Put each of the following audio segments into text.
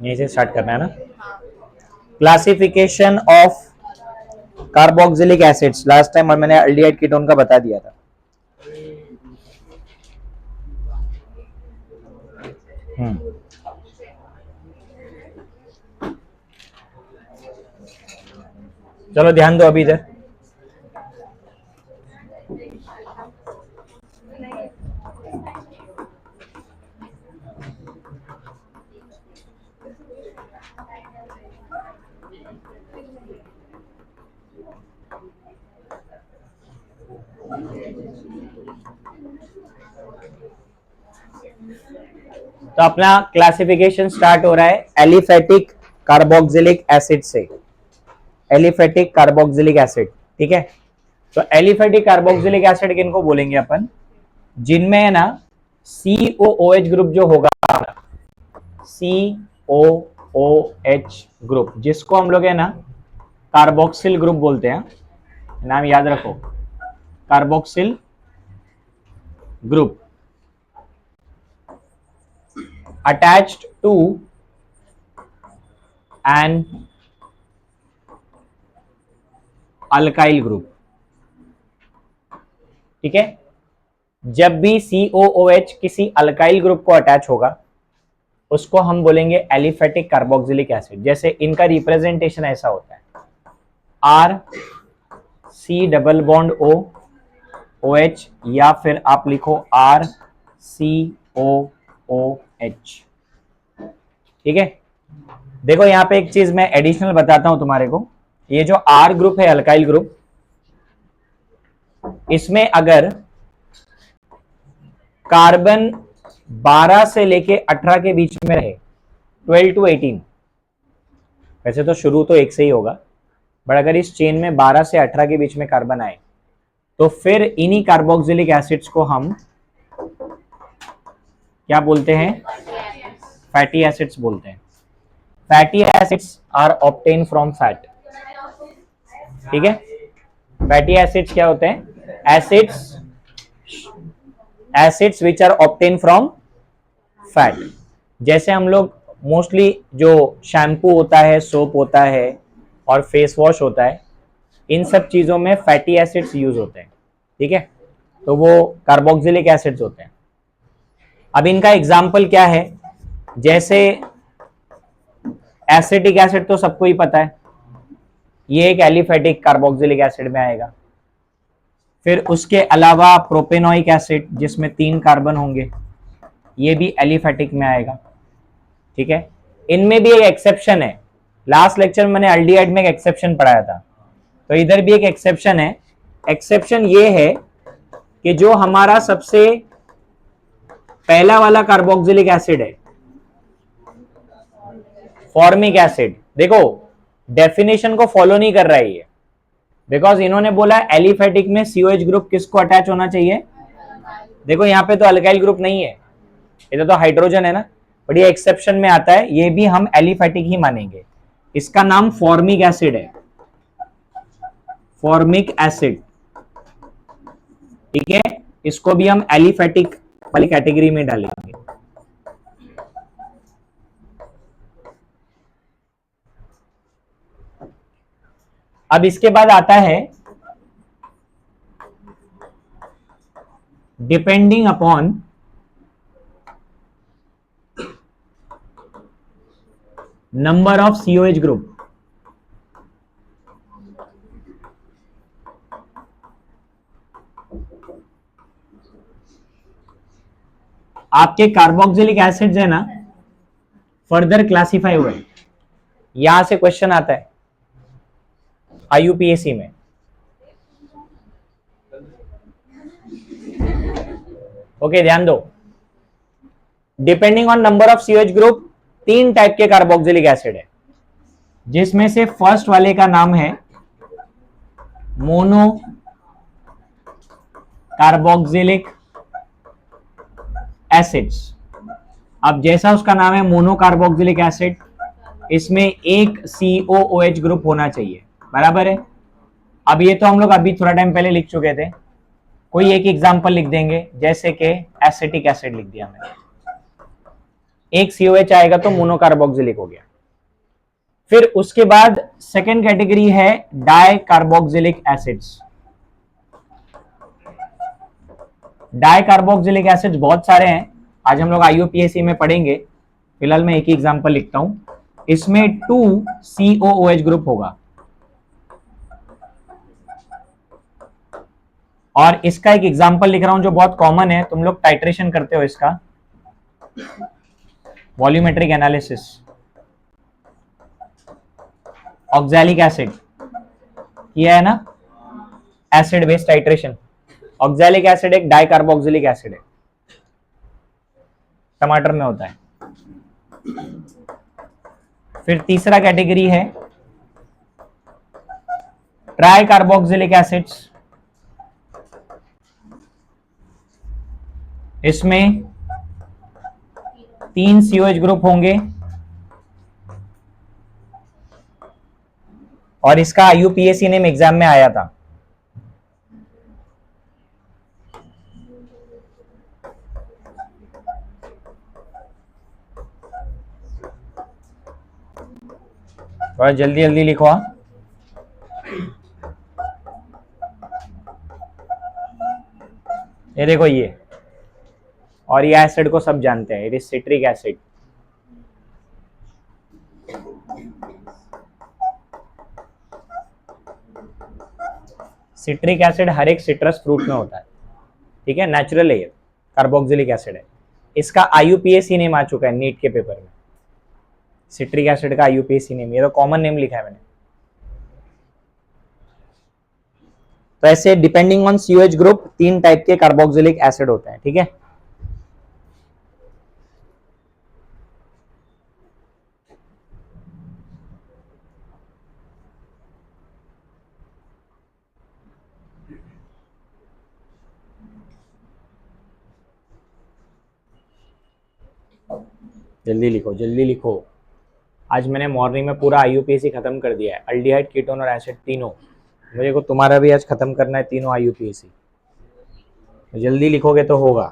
यहीं से स्टार्ट करना है ना। Classification of carboxylic acids, last time मैंने एल्डिहाइड कीटोन का बता दिया था। चलो ध्यान दो अभी इधर। तो अपना क्लासिफिकेशन स्टार्ट हो रहा है एलिफेटिक कार्बोक्सिलिक एसिड से। एलिफेटिक कार्बोक्सिलिक एसिड, ठीक है। तो एलिफेटिक कार्बोक्सिलिक एसिड किनको बोलेंगे अपन, जिनमें है ना COOH ग्रुप जो होगा, COOH ग्रुप, जिसको हम लोग है ना कार्बोक्सिल ग्रुप बोलते हैं, नाम याद रखो, carboxyl group, attached to an alkyl group, ठीक है। जब भी COOH किसी अल्काइल ग्रुप को अटैच होगा उसको हम बोलेंगे एलिफेटिक कार्बोक्सिलिक एसिड। जैसे इनका रिप्रेजेंटेशन ऐसा होता है, RC डबल बॉन्ड OH, या फिर आप लिखो RCOOH, ठीक है। देखो यहां पे एक चीज मैं एडिशनल बताता हूं तुम्हारे को, ये जो R ग्रुप है अल्काइल ग्रुप, इसमें अगर कार्बन 12 से लेके 18 के बीच में रहे, 12 to 18, वैसे तो शुरू तो एक से ही होगा, बट अगर इस चेन में 12 से 18 के बीच में कार्बन आए तो फिर इन्हीं कार्बोक्सिलिक एसिड्स को हम क्या बोलते हैं, फैटी एसिड्स बोलते हैं। Fatty acids are obtain from fat, ठीक है। फैटी एसिड्स क्या होते हैं, acids which are obtain from fat. जैसे हम लोग मोस्टली जो शैम्पू होता है, सोप होता है और फेस वॉश होता है, इन सब चीजों में फैटी एसिड्स यूज होते हैं, ठीक है। तो वो कार्बोक्सिलिक एसिड्स होते हैं। अब इनका एग्जाम्पल क्या है, जैसे एसिटिक एसिड तो सबको ही पता है, ये एक एलिफेटिक कार्बोक्सिलिक एसिड में आएगा। फिर उसके अलावा प्रोपेनोइक एसिड जिसमें 3 कार्बन होंगे, ये भी एलिफेटिक में आएगा, ठीक है। इनमें भी एक एक्सेप्शन है, लास्ट लेक्चर में मैंने एल्डिहाइड में एक एक्सेप्शन पढ़ाया था, तो इधर भी एक एक्सेप्शन है। एक्सेप्शन ये है कि जो हमारा सबसे पहला वाला कार्बोक्सिलिक एसिड है, फॉर्मिक एसिड, देखो डेफिनेशन को फॉलो नहीं कर रहा है ये, बिकॉज इन्होंने बोला एलिफेटिक में COH ग्रुप किसको अटैच होना चाहिए, देखो यहां पे तो अल्काइल ग्रुप नहीं है, इधर तो हाइड्रोजन है ना, बट ये एक्सेप्शन में आता है, ये भी हम एलिफेटिक ही मानेंगे। इसका नाम फॉर्मिक एसिड है, फॉर्मिक एसिड, ठीक है। इसको भी हम एलिफेटिक वाली कैटेगरी में डालेंगे। अब इसके बाद आता है depending upon number of COH group. आपके कार्बोक्सिलिक एसिड्स है ना, फर्दर क्लासिफाई हुए, यहां से क्वेश्चन आता है IUPAC में। ओके ध्यान दो, depending on number of COH group 3 type के कार्बोक्सिलिक एसिड है, जिसमें से फर्स्ट वाले का नाम है मोनो कार्बोक्सिलिक एसिड्स। अब जैसा उसका नाम है मोनो कार्बोक्सिलिक एसिड, इसमें एक COOH ग्रुप होना चाहिए, बराबर है। अब ये तो हम लोग अभी थोड़ा टाइम पहले लिख चुके थे, कोई एक एग्जांपल लिख देंगे, जैसे कि एसिटिक एसिड लिख दिया मैंने। एक COH आएगा तो मोनोकार्बोक्सिलिक हो गया। फिर उसके बाद सेकेंड कैटेगरी है di carboxylic acids. Di carboxylic acids बहुत सारे हैं, आज हम लोग IUPAC में पढ़ेंगे। फिलहाल मैं एक ही एग्जांपल लिखता हूं। इसमें 2COOH ग्रुप होगा और इसका एक एग्जांपल लिख रहा हूं जो बहुत कॉमन है, तुम लोग टाइट्रेशन करते हो इसका, वॉल्यूमेट्रिक एनालिसिस। ऑक्सैलिक एसिड किया है ना, acid base titration. Oxalic acid एक डाई कार्बोक्सिलिक एसिड है, टमाटर में होता है। फिर तीसरा कैटेगरी है ट्राई कार्बोक्सिलिक एसिड्स। इसमें 3 COH ग्रुप होंगे और इसका IUPAC नेम एग्जाम में आया था। थोड़ा जल्दी जल्दी लिखो। ये देखो ये, और ये एसिड को सब जानते हैं, it is citric acid. Citric acid हर एक सिट्रस फ्रूट में होता है, ठीक है, नेचुरल है, ये कार्बोक्सिलिक एसिड है। इसका IUPAC नेम आ चुका है नीट के पेपर में, सिट्रिक एसिड का IUPAC नेम, ये तो कॉमन नेम लिखा है मैंने। तो ऐसे depending on COH group 3 type के कार्बोक्सिलिक एसिड होते हैं, ठीक है। जल्दी लिखो जल्दी लिखो। आज मैंने मॉर्निंग में पूरा IUPAC खत्म कर दिया है, अल्डिहाइड, कीटोन और एसिड तीनों। मुझे को तुम्हारा भी आज खत्म करना है तीनों IUPAC। जल्दी लिखोगे तो होगा,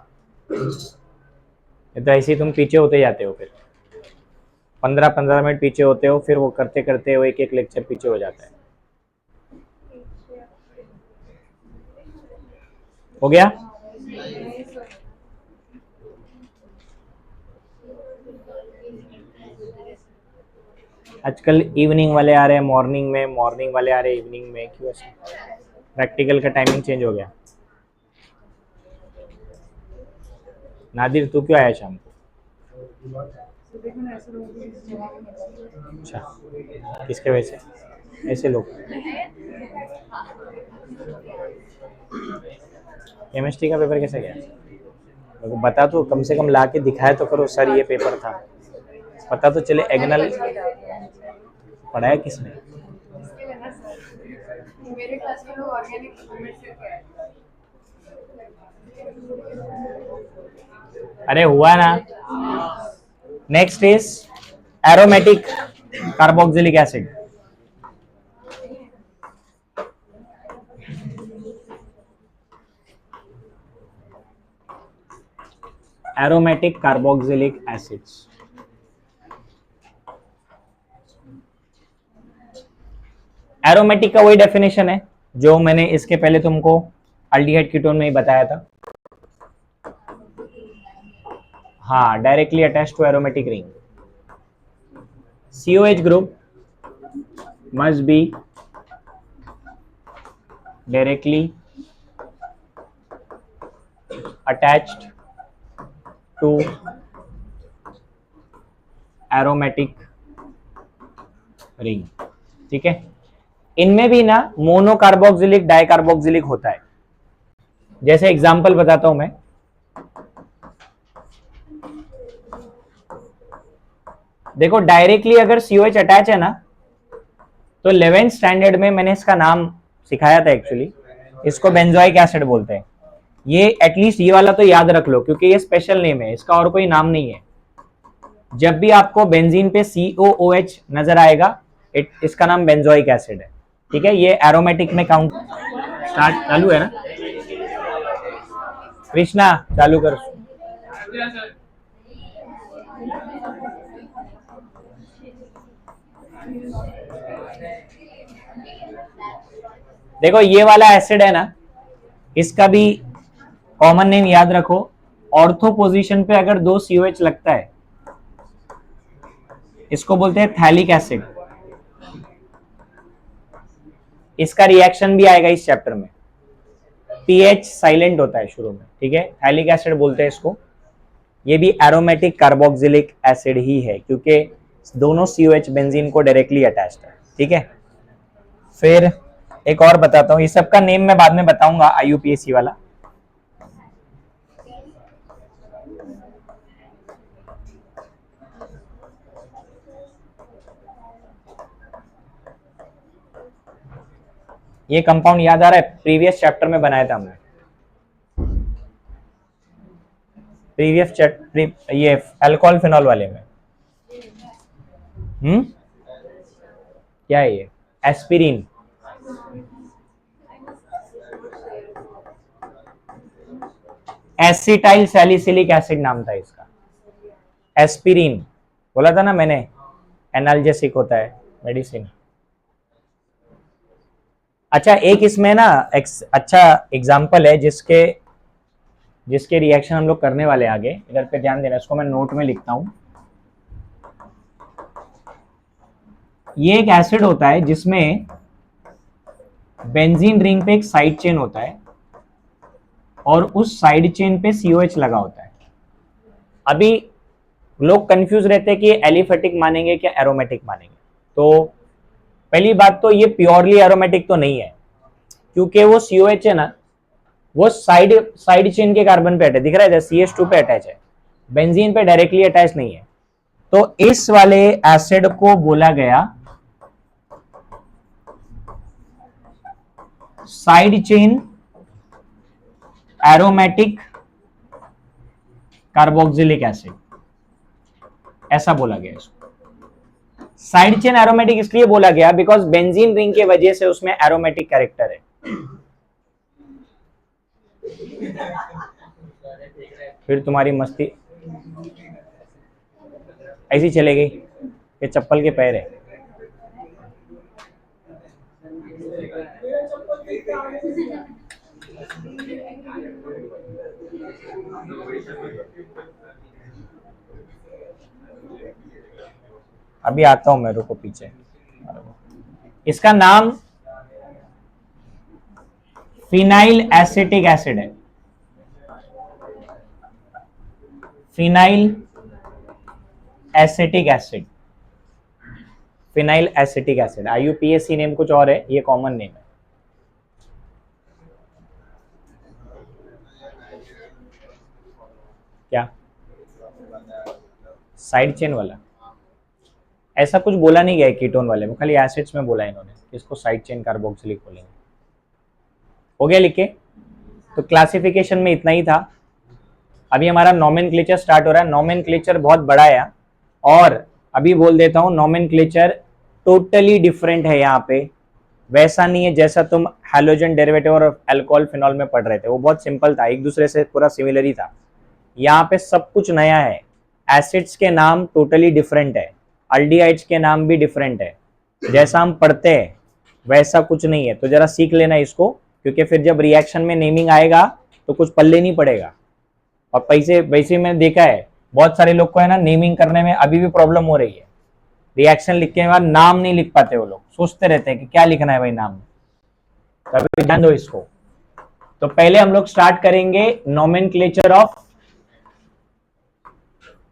तो ऐसे ही तुम पीछे होते जाते हो, फिर 15-15 मिनट पीछे होते हो, फिर वो करते करते वो एक एक लेक्चर पीछे हो जाता है। हो गया? आजकल इवनिंग वाले आ रहे हैं मॉर्निंग में, मॉर्निंग वाले आ रहे हैं इवनिंग में, क्यों ऐसा? प्रैक्टिकल का टाइमिंग चेंज हो गया। नादिर तू क्यों आया शाम को? अच्छा, किसके वजह से ऐसे लोग? केमिस्ट्री का पेपर कैसे गया? तो बता, तो कम से कम ला के दिखाया तो करो, सर ये पेपर था, पता तो चले। एग्नल पढ़ाया किसने? मेरे क्लास के लोग ऑर्गेनिक अरे हुआ ना। Next is aromatic carboxylic acid. Aromatic carboxylic acids. Aromatic का वही डेफिनेशन है जो मैंने इसके पहले तुमको अल्डिहाइड कीटोन में ही बताया था। हाँ, directly attach to aromatic ring. COH group must be directly attached to aromatic ring, ठीक है। इनमें भी ना मोनोकार्बोक्सिलिक, डाइकार्बोक्सिलिक होता है। जैसे एग्जांपल बताता हूं मैं, देखो डायरेक्टली अगर COH अटैच है ना, तो 11th स्टैंडर्ड में मैंने इसका नाम सिखाया था एक्चुअली, इसको बेंजोइक एसिड बोलते हैं। ये एटलीस्ट ये वाला तो याद रख लो क्योंकि ये स्पेशल नेम है, इसका और कोई नाम नहीं है। जब भी आपको बेंजीन पे COOH नजर आएगा, इसका नाम बेंजोइक एसिड है, ठीक है। ये एरोमेटिक में काउंट। स्टार्ट चालू है ना? कृष्णा चालू कर। देखो ये वाला एसिड है ना, इसका भी कॉमन नेम याद रखो। ऑर्थो पोजीशन पे अगर दो COH लगता है, इसको बोलते हैं थैलिक एसिड। इसका रिएक्शन भी आएगा इस चैप्टर में। पीएच साइलेंट होता है शुरू में, ठीक है, थैलिक एसिड बोलते हैं इसको। ये भी एरोमेटिक कार्बोक्सिलिक एसिड ही है, क्योंकि दोनों COH बेंजीन को डायरेक्टली अटैच्ड है, ठीक है। फिर एक और बताता हूं, ये सबका नेम मैं बाद में बताऊंगा, IUPAC वाला। ये कंपाउंड याद आ रहा है, प्रीवियस चैप्टर में बनाया था हमने, प्रीवियस चैप्टर, ये अल्कोहल फिनॉल वाले में। क्या है ये? एस्पिरिन। एसिटाइल सैलिसिलिक एसिड नाम था इसका, एस्पिरिन। बोला था ना मैंने, एनाल्जेसिक होता है, मेडिसिन। अच्छा, एक इसमें ना अच्छा एग्जांपल है जिसके रिएक्शन हम लोग करने वाले आगे, इधर पे ध्यान देना, इसको मैं नोट में लिखता हूं। ये एक एसिड होता है जिसमें बेंजीन रिंग पे एक साइड चेन होता है और उस साइड चेन पे COH लगा होता है। अभी लोग कंफ्यूज रहते हैं कि एलिफेटिक मानेंगे क्या एरोमेटिक मानेंगे। तो पहली बात तो ये प्योरली एरोमेटिक तो नहीं है, क्योंकि वो COH है ना, वो साइड चेन के कार्बन पे अटैच दिख रहा है, CH2 पे अटैच है, बेंजीन पे डायरेक्टली अटैच नहीं है। तो इस वाले एसिड को बोला गया side chain aromatic carboxylic acid, ऐसा बोला गया इसको। साइड चेन एरोमेटिक इसलिए बोला गया बिकॉज बेंजीन रिंग के वजह से उसमें एरोमेटिक कैरेक्टर है। फिर तुम्हारी मस्ती ऐसी चले गई, ये चप्पल के पैर है। अभी आता हूं मैं, रुको पीछे। इसका नाम फिनाइल एसिटिक एसिड है, phenyl acetic acid, phenyl acetic acid. IUPAC name कुछ और है, ये कॉमन नेम है। क्या साइड चेन वाला? ऐसा कुछ बोला नहीं गया है कीटोन वाले में, खाली एसिड्स में बोला है इन्होंने, इसको साइड चेन कार्बोक्सिलिक बोलेंगे। हो गया लिख के? तो क्लासिफिकेशन में इतना ही था। अभी हमारा नोमेनक्लेचर स्टार्ट हो रहा है। नोमेनक्लेचर बहुत बड़ा है, और अभी बोल देता हूं नोमेनक्लेचर टोटली डिफरेंट है। यहाँ पे वैसा नहीं है जैसा तुम हैलोजन डेरिवेटिव और अल्कोहल फिनॉल में पढ़ रहे थे, वो बहुत सिंपल था, एक दूसरे से पूरा सिमिलर ही था। यहाँ पे सब कुछ नया है। एसिड्स के नाम टोटली डिफरेंट है, अल्डिहाइड्स के नाम भी डिफरेंट है, जैसा हम पढ़ते हैं वैसा कुछ नहीं है। तो जरा सीख लेना इसको, क्योंकि फिर जब रिएक्शन में नेमिंग आएगा तो कुछ पल्ले नहीं पड़ेगा। और पैसे वैसे मैंने देखा है बहुत सारे लोग को है ना, नेमिंग करने में अभी भी प्रॉब्लम हो रही है। रिएक्शन लिखने के बाद नाम नहीं लिख पाते, वो लोग सोचते रहते हैं कि क्या लिखना है भाई नाम में। तो अभी ध्यान दो इसको। तो पहले हम लोग स्टार्ट करेंगे nomenclature of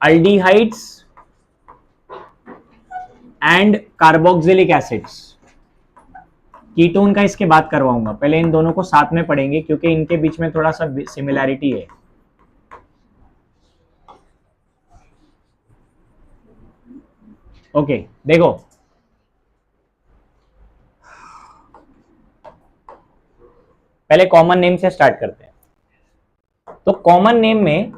aldehydes and carboxylic acids. Ketone का इसके बाद करवाऊंगा, पहले इन दोनों को साथ में पढ़ेंगे क्योंकि इनके बीच में थोड़ा सा सिमिलैरिटी है। ओके, देखो पहले कॉमन नेम से स्टार्ट करते हैं। तो कॉमन नेम में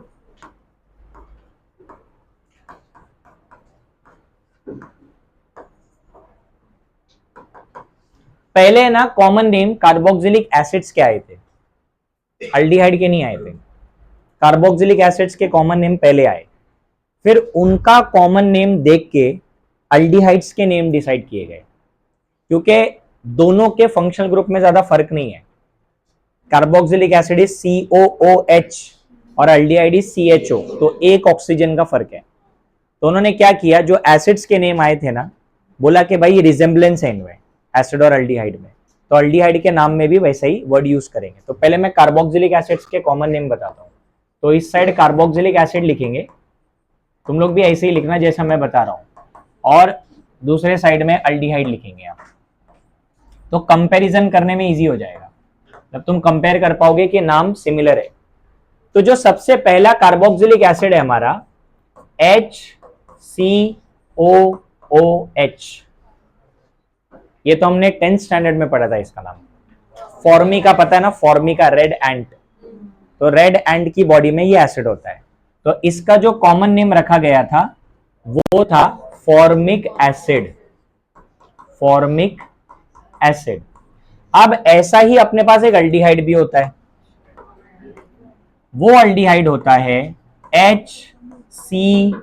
पहले ना कॉमन नेम कार्बोक्सिलिक एसिड्स के आए थे, अल्डिहाइड के नहीं आए थे। कार्बोक्सिलिक एसिड्स के कॉमन नेम पहले आए, फिर उनका कॉमन नेम देख के अल्डिहाइड्स के नेम डिसाइड किए गए, क्योंकि दोनों के फंक्शनल ग्रुप में ज्यादा फर्क नहीं है। कार्बोक्सिलिक एसिड इज COOH और अल्डिहाइड इज CHO, तो एक ऑक्सीजन का फर्क है। तो उन्होंने क्या किया, जो एसिड्स के नेम आए थे ना, बोला कि भाई रिजेम्बलेंस है इनमें, एसिड और अल्डिहाइड में, तो अल्डिहाइड के नाम में भी वैसा ही वर्ड यूज करेंगे। तो पहले मैं कार्बोक्सिलिक एसिड्स के कॉमन नेम बताता हूँ। तो इस साइड कार्बोक्सिलिक एसिड लिखेंगे, तुम लोग भी ऐसे ही लिखना जैसा मैं बता रहा हूँ, और दूसरे साइड में अल्डिहाइड लिखेंगे आप, तो कंपैरिजन करने में इजी हो जाएगा, जब तुम कंपेयर कर पाओगे कि नाम सिमिलर है। तो जो सबसे पहला कार्बोक्सिलिक एसिड है हमारा HCOOH, ये तो हमने 10th स्टैंडर्ड में पढ़ा था इसका नाम। फॉर्मिका पता है ना, फॉर्मिका रेड एंट, तो रेड एंट की बॉडी में ये एसिड होता है। तो इसका जो कॉमन नेम रखा गया था वो था फॉर्मिक एसिड, फॉर्मिक एसिड। अब ऐसा ही अपने पास एक अल्डिहाइड भी होता है, वो अल्डिहाइड होता है HCHO।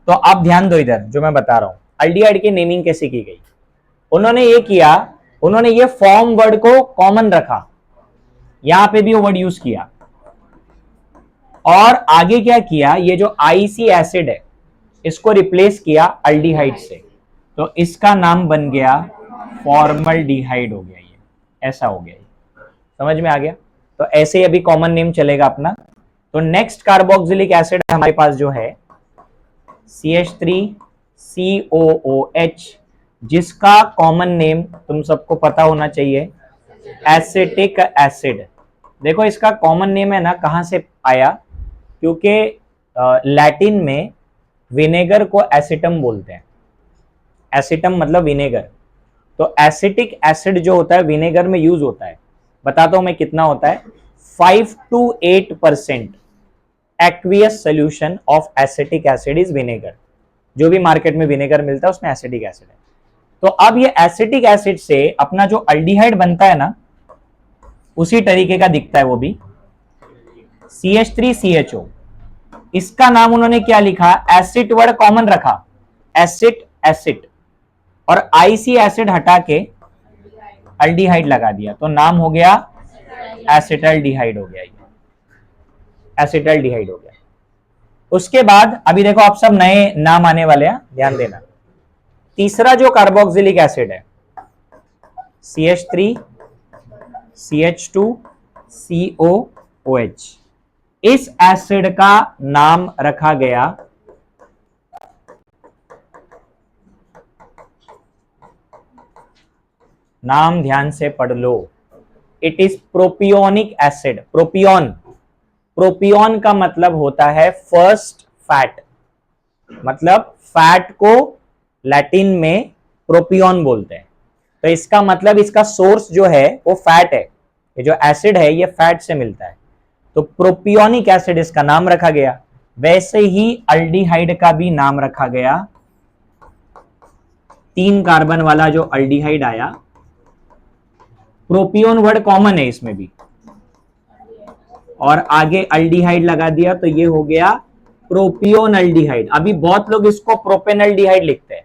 तो आप ध्यान दो इधर जो मैं बता रहा हूं, अल्डिहाइड की नेमिंग कैसे की गई। उन्होंने ये किया, उन्होंने ये फॉर्म वर्ड को कॉमन रखा, यहां पे भी वो वर्ड यूज किया, और आगे क्या किया, ये जो आईसी एसिड है इसको रिप्लेस किया अल्डिहाइड से, तो इसका नाम बन गया फॉर्मल्डिहाइड हो गया, ये ऐसा हो गया, ये समझ में आ गया। तो ऐसे ही अभी कॉमन नेम चलेगा अपना। तो नेक्स्ट कार्बोक्सिलिक एसिड हमारे पास जो है CH3COOH, जिसका कॉमन नेम तुम सबको पता होना चाहिए, एसिटिक एसिड। देखो इसका कॉमन नेम है ना, कहां से आया, क्योंकि लैटिन में विनेगर को एसिटम बोलते हैं, एसिटम मतलब विनेगर। तो एसिटिक एसिड जो होता है विनेगर में यूज होता है, बताता हूं मैं कितना होता है, 5 to 8% aqueous solution of acetic acid is vinegar. जो भी मार्केट में विनेगर मिलता है उसमें एसिटिक एसिड है। तो अब ये एसिटिक एसिड से अपना जो अल्डिहाइड बनता है ना, उसी तरीके का दिखता है वो भी, CH3CHO। इसका नाम उन्होंने क्या लिखा, एसिड वर्ड कॉमन रखा, एसिड एसिड, और आईसी एसिड हटा के अल्डिहाइड लगा दिया, तो नाम हो गया एसिटल्डिहाइड हो गया, ये एसिटल्डिहाइड हो गया। उसके बाद अभी देखो आप सब नए नाम आने वाले हैं, ध्यान देना। तीसरा जो कार्बोक्सिलिक एसिड है CH3CH2COOH, इस एसिड का नाम रखा गया नाम ध्यान से पढ़ लो, इट इज प्रोपियोनिक एसिड। प्रोपियोन, प्रोपियोन का मतलब होता है फर्स्ट फैट, मतलब फैट को लैटिन में प्रोपियोन बोलते हैं। तो इसका मतलब इसका सोर्स जो है वो फैट है, ये जो एसिड है ये फैट से मिलता है, तो प्रोपियोनिक एसिड इसका नाम रखा गया। वैसे ही अल्डिहाइड का भी नाम रखा गया, 3 कार्बन वाला जो अल्डिहाइड आया, प्रोपियोन वर्ड कॉमन है इसमें भी, और आगे अल्डिहाइड लगा दिया, तो ये हो गया प्रोपियोन अल्डिहाइड। अभी बहुत लोग इसको प्रोपेनल्डिहाइड लिखते हैं,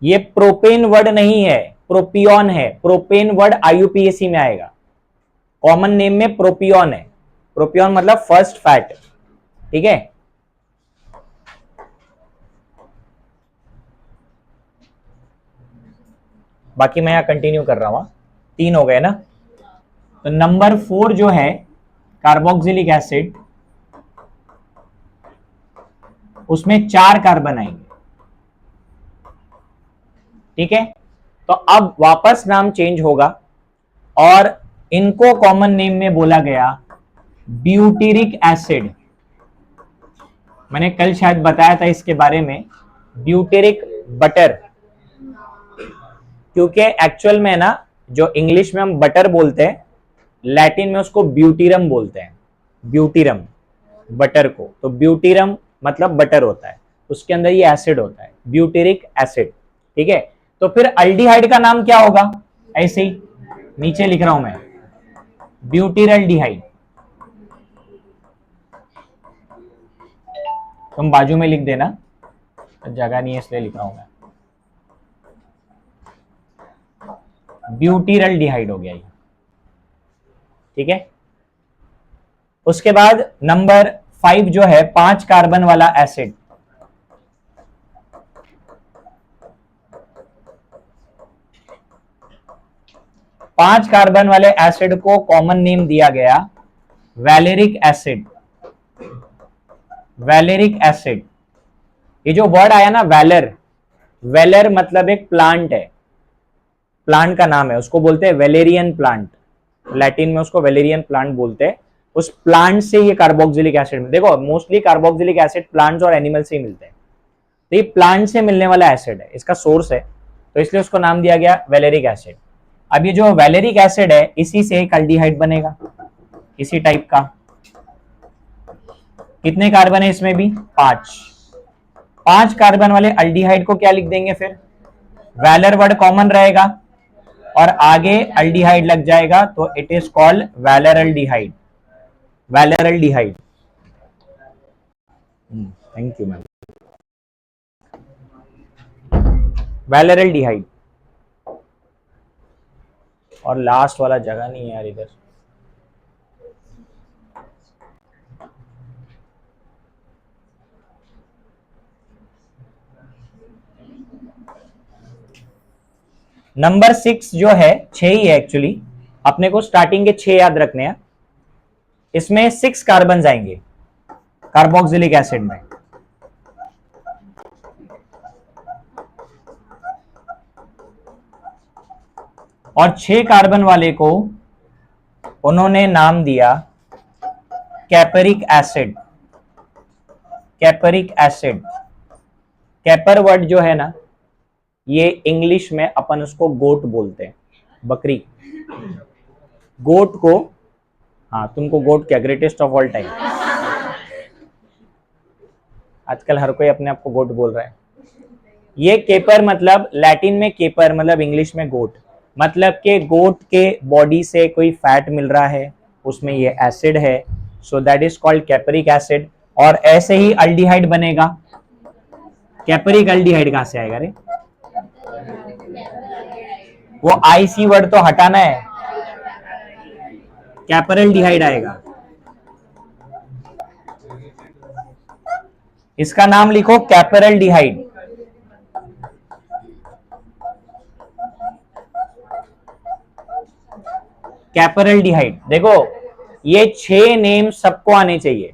ये प्रोपेन वर्ड नहीं है, प्रोपियोन है। प्रोपेन वर्ड IUPAC में आएगा, कॉमन नेम में प्रोपियोन है, प्रोपियोन मतलब फर्स्ट फैट, ठीक है। बाकी मैं यहां कंटिन्यू कर रहा हूं, 3 हो गए ना। तो नंबर 4 जो है कार्बोक्सिलिक एसिड, उसमें 4 कार्बन आएंगे, ठीक है। तो अब वापस नाम चेंज होगा और इनको कॉमन नेम में बोला गया ब्यूटेरिक एसिड। मैंने कल शायद बताया था इसके बारे में, ब्यूटेरिक बटर, क्योंकि एक्चुअल में ना जो इंग्लिश में हम बटर बोलते हैं, लैटिन में उसको ब्यूटीरम बोलते हैं, ब्यूटीरम बटर को। तो ब्यूटीरम मतलब बटर होता है, उसके अंदर ये एसिड होता है, ब्यूटेरिक एसिड, ठीक है। तो फिर अल्डिहाइड का नाम क्या होगा, ऐसे ही नीचे लिख रहा हूं मैं, ब्यूटीरल्डिहाइड। तुम बाजू में लिख देना, जगह नहीं है इसलिए लिख रहा हूं मैं। ब्यूटीरल डिहाइड हो गया ये, ठीक है। उसके बाद नंबर 5 जो है 5 कार्बन वाला एसिड, पांच कार्बन वाले एसिड को कॉमन नेम दिया गया वैलेरिक एसिड। वैलेरिक एसिड, ये जो वर्ड आया ना वैलर, वैलर मतलब एक प्लांट है, प्लांट का नाम है, उसको बोलते हैं वेलेरियन प्लांट, लैटिन में उसको वेलेरियन प्लांट बोलते हैं। उस प्लांट से ये कार्बोक्सिलिक एसिड में, देखो मोस्टली कार्बोक्सिलिक एसिड प्लांट्स और एनिमल से ही मिलते हैं, तो ये प्लांट से मिलने वाला एसिड है, इसका सोर्स है, तो इसलिए उसको नाम दिया गया वैलेरिक एसिड। अब ये जो वैलेरिक एसिड है इसी से एक अल्डिहाइड बनेगा, इसी टाइप का। कितने कार्बन है इसमें भी? 5। 5 कार्बन वाले अल्डिहाइड को क्या लिख देंगे फिर? वैलर वर्ड कॉमन रहेगा और आगे अल्डिहाइड लग जाएगा, तो it is called valeraldehyde. Valeraldehyde, thank you ma'am. Valeraldehyde. और लास्ट वाला जगह नहीं है यार इधर, नंबर 6 जो है, 6 ही है एक्चुअली, अपने को स्टार्टिंग के 6 याद रखने हैं। इसमें 6 कार्बन आएंगे कार्बोक्सिलिक एसिड में, और 6 कार्बन वाले को उन्होंने नाम दिया कैपरिक एसिड। कैपरिक एसिड, कैपर वर्ड जो है ना, ये इंग्लिश में अपन उसको गोट बोलते हैं, बकरी, गोट को। हाँ, तुमको गोट क्या ग्रेटेस्ट ऑफ ऑल टाइम, आजकल हर कोई अपने आप को गोट बोल रहा है। ये केपर मतलब लैटिन में केपर मतलब इंग्लिश में गोट, मतलब के गोट के बॉडी से कोई फैट मिल रहा है, उसमें ये एसिड है, so that is called capric acid. और ऐसे ही अल्डिहाइड बनेगा। कैपरिक अल्डिहाइड कहां से आएगा रे? वो आईसी वर्ड तो हटाना है, कैपरल्डिहाइड आएगा। इसका नाम लिखो कैपरल्डिहाइड। कैपरल्डिहाइड, देखो ये 6 नेम सबको आने चाहिए,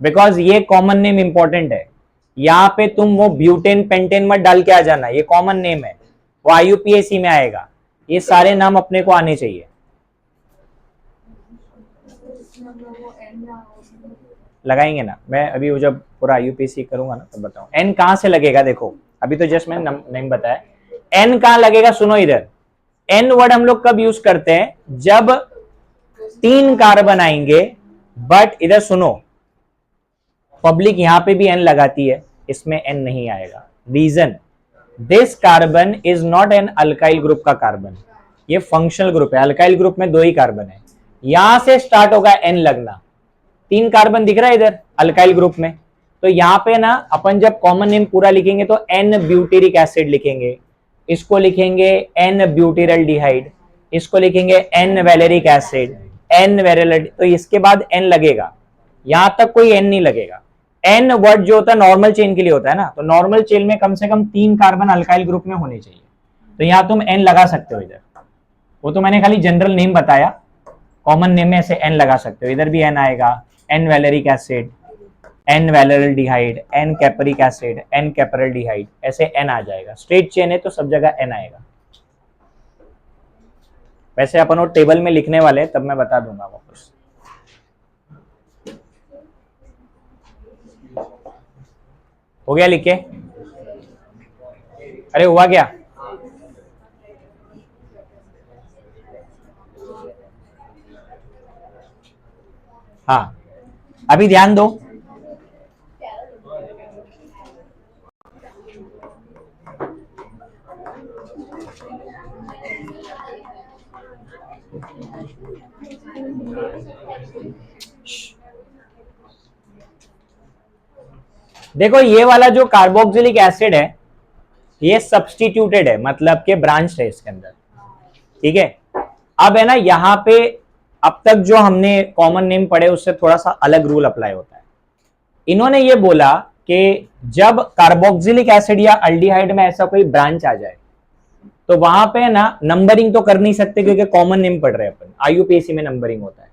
बिकॉज ये कॉमन नेम इंपॉर्टेंट है। यहां पे तुम वो ब्यूटेन पेंटेन मत डाल के आ जाना, ये कॉमन नेम है, वो आईयूपीएसी में आएगा। ये सारे नाम अपने को आने चाहिए। लगाएंगे ना, मैं अभी वो जब पूरा आईयूपीएसी करूंगा ना तब बताऊं। एन कहां से लगेगा? देखो अभी तो जस्ट मैंने नेम बताया, एन कहां लगेगा? सुनो इधर, एन वर्ड हम लोग कब यूज करते हैं? जब 3 कार्बन आएंगे, बट इधर सुनो, पब्लिक यहां पे भी एन लगाती है, इसमें एन नहीं आएगा। Reason, this carbon is not an alkyl group का कार्बन, ये फंक्शनल ग्रुप है। अल्काइल ग्रुप में 2 ही कार्बन है, यहां से स्टार्ट होगा एन लगना। 3 कार्बन दिख रहा है इधर अल्काइल ग्रुप में, तो यहां पे ना अपन जब कॉमन नेम पूरा लिखेंगे तो एन ब्यूटेरिक एसिड लिखेंगे, इसको लिखेंगे एन ब्यूटेरल्डिहाइड, इसको लिखेंगे एन वैलेरिक एसिड, एन वैलेरिक, तो इसके बाद एन लगेगा, यहां तक कोई एन नहीं लगेगा। एन वर्ड जो होता है नॉर्मल चेन के लिए होता है ना, तो नॉर्मल चेन में कम से कम 3 कार्बन अल्काइल ग्रुप में होने चाहिए, तो यहां तुम एन लगा सकते हो इधर। वो तो मैंने खाली जनरल नेम बताया, कॉमन नेम में ऐसे एन लगा सकते हो, इधर भी एन आएगा, N valeric acid, N valeraldehyde, N capric acid, N capraldehyde, ऐसे एन आ जाएगा। स्ट्रेट चेन है तो सब जगह एन आएगा। वैसे अपन वो टेबल में लिखने वाले, तब मैं बता दूंगा वापस। हो गया लिख के? अरे हुआ क्या? हाँ, अभी ध्यान दो, देखो ये वाला जो कार्बोक्सिलिक एसिड है ये सब्स्टिट्यूटेड है, मतलब के ब्रांच है इसके अंदर, ठीक है। अब है ना यहाँ पे अब तक जो हमने कॉमन नेम पढ़े उससे थोड़ा सा अलग रूल अप्लाई होता है। इन्होंने ये बोला कि जब कार्बोक्सिलिक एसिड या अल्डिहाइड में ऐसा कोई ब्रांच आ जाए तो वहां पे ना नंबरिंग तो कर नहीं सकते क्योंकि कॉमन नेम पढ़ रहे हैं अपन, आईयूपीएसी में नंबरिंग होता है।